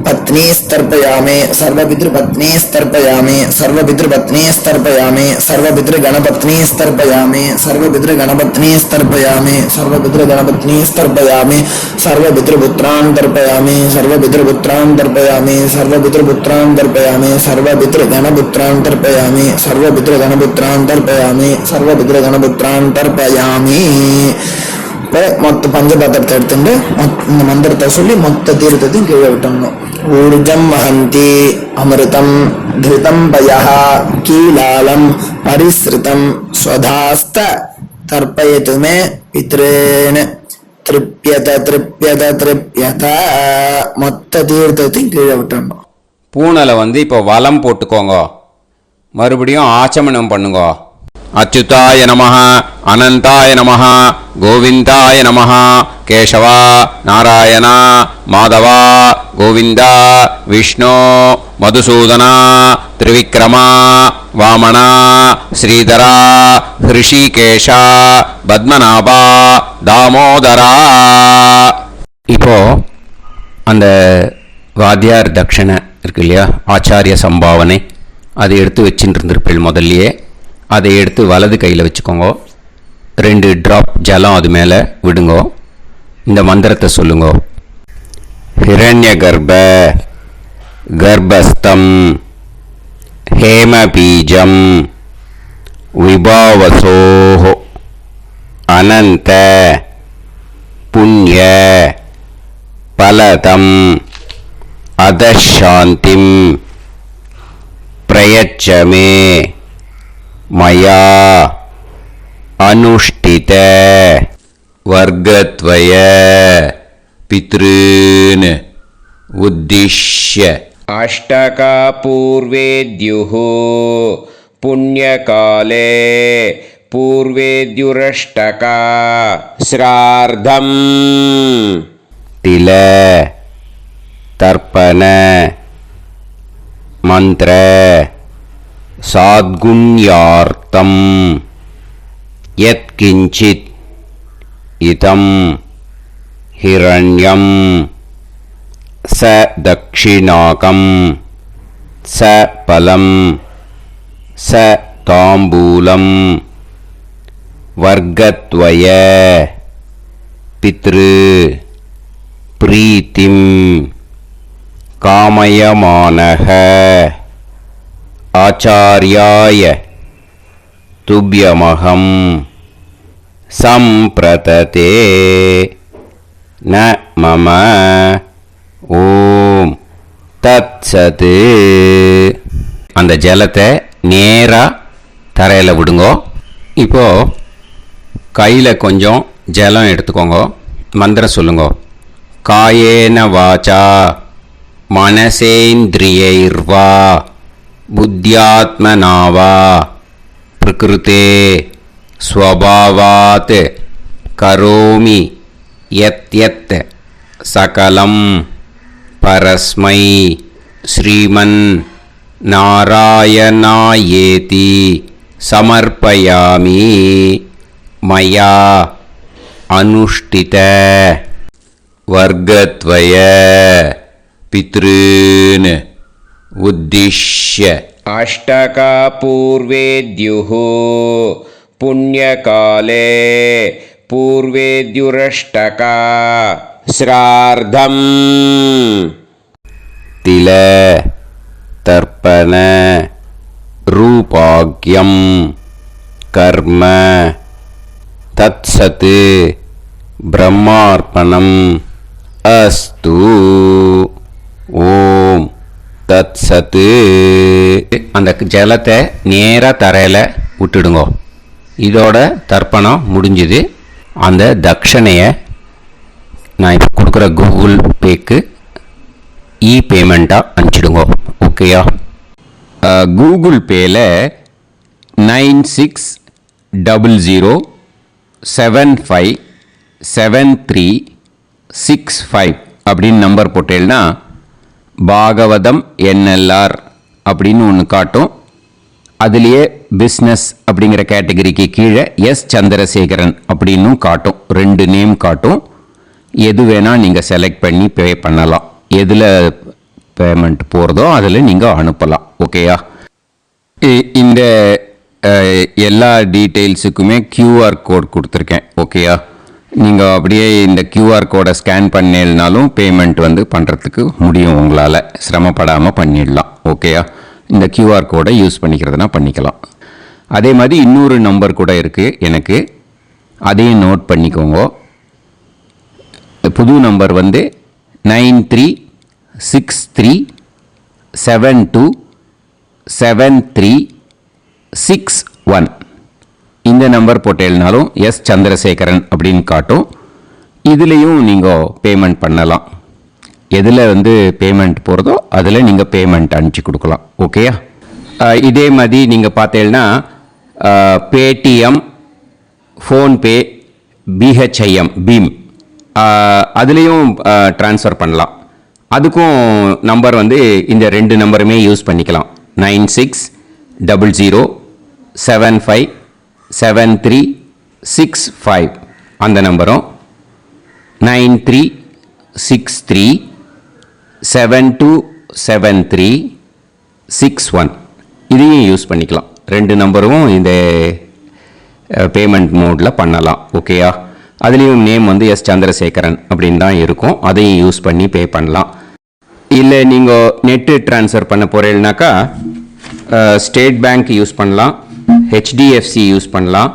पत्नीस्तर्पयामि सर्व पितृपत्नीस्तर्पयामि सर्व पितृपत्नीस्तर्पयामि सर्व पितृगणपत्नीस्तर्पयामि सर्व पितृगणपत्नीस्तर्पयामि सर्व पितृगणपत्नीस्तर्पयामि सर्व पितृपुत्रान् तर्पयामि सर्व पितृपुत्रान् तर्पयामि सर्व पितृपुत्रान् तर्पयामि सर्व पितृगणपुत्रान् तर्पयामि सर्व पितृगणपुत्रान् तर्पयामि सर्व पितृगणपुत्रान् तर्पयामि. மொத்த பஞ்சபாத்திரத்தை எடுத்துட்டு இந்த மந்திரத்தை சொல்லி மொத்த தீர்த்தத்தையும் கீழே விட்டணும். ஊர்ஜம் வஹந்தி அமிர்தம் திருதம் பயஹ கீலாலம் பரிஸ்ருதம் ஸ்வதாஸ்த தர்ப்பயதுமே பித்ரேன திருப்யத திருப்யத திருப்யத. மொத்த தீர்த்தத்தையும் கீழே விட்டணும். பூனலை இப்போ வலம் போட்டுக்கோங்க. மறுபடியும் ஆச்சமனம் பண்ணுங்க. அச்சுதாய நமஹ அனந்தாய நமஹ கோவிந்தாய நமஹ கேசவா நாராயணா மாதவா கோவிந்தா விஷ்ணு மதுசூதனா திரிவிக்ரமா வாமனா ஸ்ரீதரா ஹிருஷிகேஷா பத்மநாபா தாமோதரா. இப்போ அந்த வாத்தியார் தட்சணை இருக்கு இல்லையா, ஆச்சாரிய சம்பாவனை, அதை எடுத்து வச்சுட்டு இருந்திருப்பேன் முதல்லையே. அதை எடுத்து வலது கையில் வச்சுக்கோங்க. 2 ட்ராப் ஜலம் அது மேலே விடுங்கோ. இந்த மந்திரத்தை சொல்லுங்க. ஹிரண்ய கர்ப்ப கர்ப்பஸ்தம் ஹேமபீஜம் விபாவசோஹ அனந்த புண்ணிய பலதம் அதசாந்திம் பிரயச்சமே மயா அனுஷ்டித வர்க்கத்வய பித்ருன் உத்திஷ்ய அஷ்டகா பூர்வேத்யுः புண்ணியகாலே பூர்வேத்யுரஷ்டகா ஸ்ரார்த்தம் தில தர்ப்பண மந்திர சாத்குண்யார்த்தம் யத்கிஞ்சித் இதம் ஹிரண்யம் ச தக்ஷிணாகம் ச பலம் ச தாம்பூலம் வர்க்கத்வய பித்ரு பிரீத்திம் காமயமானஹ ஆச்சார்யாய துப்யமகம் சம்பிரததே ந மம. ஓம் தத்சது. அந்த ஜலத்தை நேராக தரையில் விடுங்கோ. இப்போது கையில் கொஞ்சம் ஜலம் எடுத்துக்கோங்க. மந்திரம் சொல்லுங்க. காயேன வாச்சா மனசேந்திரியைர்வா புத்தியாத்மனாவா பிரகிருதே ஸ்வபாவாத் கரோமி யத் யத் சகலம் பரஸ்மை ஸ்ரீமன் நாராயணாயேதி சமர்ப்பயாமி மயா அனுஷ்டித வர்க்கத்வய பித்ருன் உத்திஷ்ய அஷ்டகா பூர்வேத்யுः புண்ணியகாலே பூர்வேத்யுரஷ்டகா ஸ்ரார்த்தம் தில தர்ப்பண ரூபாக்யம் கர்ம தத்சத் பிரம்மார்ப்பணம் அஸ்து. ஓம் தத்சத். அந்த ஜலத்தை நேராக தரையில் விட்டுடுங்க. இதோட தர்ப்பணம் முடிஞ்சுது. அந்த தட்சணையை நான் இப்போ கொடுக்குற கூகுள் பேக்கு பேமெண்ட்டாக அனுப்பிச்சிடுங்க. ஓகேயா? கூகுள் பேயில் 9600757365 அப்படின்னு நம்பர் போட்டேன்னா பாகவதம் NLR அப்படின்னு ஒன்று காட்டும். அதுலேயே பிஸ்னஸ் அப்படிங்கிற கேட்டகரிக்கு கீழே எஸ் சந்திரசேகரன் அப்படின்னும் காட்டும். 2 நேம் காட்டும். எது வேணால் நீங்கள் செலக்ட் பண்ணி பே பண்ணலாம். எதில் பேமெண்ட் போகிறதோ அதில் நீங்கள் அனுப்பலாம். ஓகேயா? இந்த எல்லா டீட்டெயில்ஸுக்குமே QR கோட் கொடுத்துருக்கேன். ஓகேயா? நீங்கள் அப்படியே இந்த QR கோடை ஸ்கேன் பண்ணேன்னாலும் பேமெண்ட் பண்ணுறதுக்கு முடியும். உங்களால் சிரமப்படாமல் பண்ணிடலாம். ஓகேயா? இந்த QR கோடை யூஸ் பண்ணிக்கிறதுனா பண்ணிக்கலாம். அதே மாதிரி இன்னொரு நம்பர் கூட இருக்குது எனக்கு. அதையும் நோட் பண்ணிக்கோங்க. புது நம்பர் 9363727361. இந்த நம்பர் போட்டேல்னாலும் எஸ் சந்திரசேகரன் அப்படின்னு காட்டும். இதுலேயும் நீங்கள் பேமெண்ட் பண்ணலாம். எதில் பேமெண்ட் போகிறதோ அதில் நீங்கள் பேமெண்ட் அனுப்பிச்சி கொடுக்கலாம். ஓகேயா? இதே மாதிரி நீங்கள் பார்த்தேன்னா பேடிஎம், ஃபோன்பே, பிஹெச்ஐஎம், பீம் அதுலேயும் ட்ரான்ஸ்ஃபர் பண்ணலாம். அதுக்கும் நம்பர் இந்த 2 நம்பருமே யூஸ் பண்ணிக்கலாம். 9600757365 அந்த நம்பரும் 9363727361 இதையும் யூஸ் பண்ணிக்கலாம். 2 நம்பரும் இந்த பேமெண்ட் மோடில் பண்ணலாம். ஓகேயா? அதுலேயும் நேம் எஸ் சந்திரசேகரன் அப்படின்னு தான் இருக்கும். அதையும் யூஸ் பண்ணி பே பண்ணலாம். இல்லை நீங்கள் நெட்டு ட்ரான்ஸ்ஃபர் பண்ண போகிறீங்கனாக்கா ஸ்டேட் பேங்க் யூஸ் பண்ணலாம், HDFC யூஸ் பண்ணலாம்,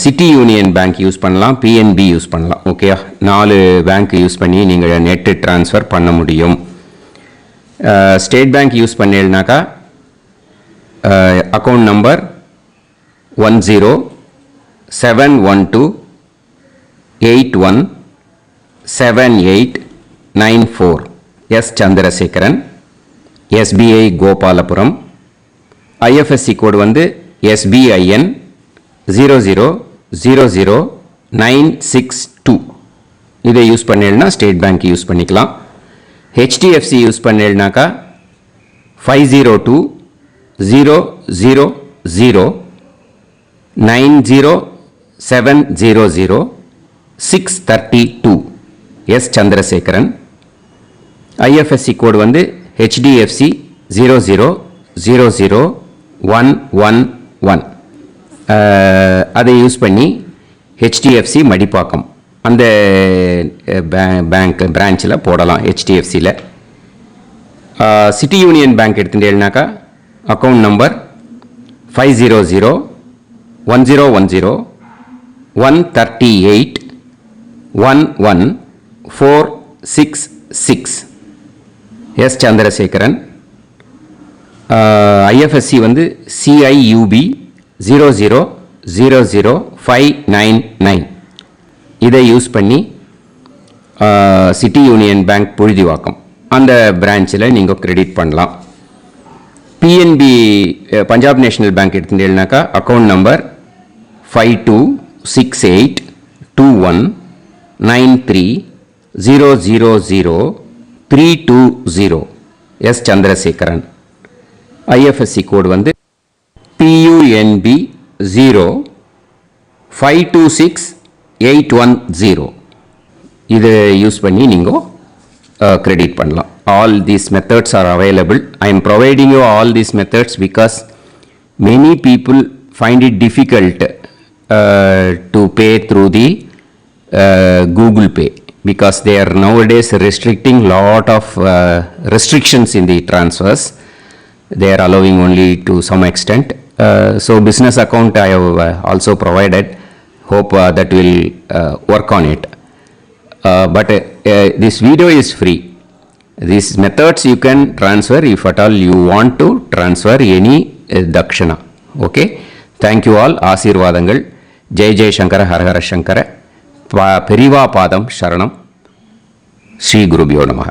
சிட்டி யூனியன் பேங்க் யூஸ் பண்ணலாம், PNB யூஸ் பண்ணலாம். ஓகேயா? 4 பேங்க் யூஸ் பண்ணி நீங்கள் நெட்டு ட்ரான்ஸ்ஃபர் பண்ண முடியும். ஸ்டேட் பேங்க் யூஸ் பண்ணீங்கனாக்கா account number 10712817894 S Chandrasekaran, SBI Gopalapuram. IFSC code SBIN 0000962. இதை யூஸ் பண்ணீங்கன்னா ஸ்டேட் பேங்க் யூஸ் பண்ணிக்கலாம். HDFC யூஸ் பண்ணீங்கனாக்கா 5020090700 S Chandrasekaran. IFSC code HDFC 0000111. அதை யூஸ் பண்ணி HDFC மடிப்பாக்கம் அந்த பேங்க் பிரான்ச்சில் போடலாம். HDFCயில் சிட்டி யூனியன் பேங்க் எடுத்துட்டேன்னாக்கா account number 500101013811466 S Chandrasekaran. IFSC வந்து CIUB 0000599. இதை யூஸ் பண்ணி சிட்டி யூனியன் பேங்க் புழுதிவாக்கம் அந்த பிரான்ச்சில் நீங்கள் கிரெடிட் பண்ணலாம். PNB பஞ்சாப் நேஷனல் பேங்க் எடுத்துட்டீங்கன்னாக்கா account number 52682193000320 S Chandrasekaran. IFSC code வந்து PUNB 0526810. இதை யூஸ் பண்ணி நீங்கள் கிரெடிட் பண்ணலாம். All these methods are available. I am providing you all these methods because many people find it difficult to pay through the Google Pay because they are nowadays restricting lot of restrictions in the transfers. They are allowing only to some extent. So business account I have also provided. Hope that will work on it. But this video is free. These methods you can transfer if at all you want to transfer any dakshana. Okay. Thank you all. ஆசீர்வாதங்கள். ஜெய் ஜெய் சங்கர ஹர ஹர சங்கர. பெரிவா பாதம் சரணம். ஸ்ரீ குருபியோ நமஹ.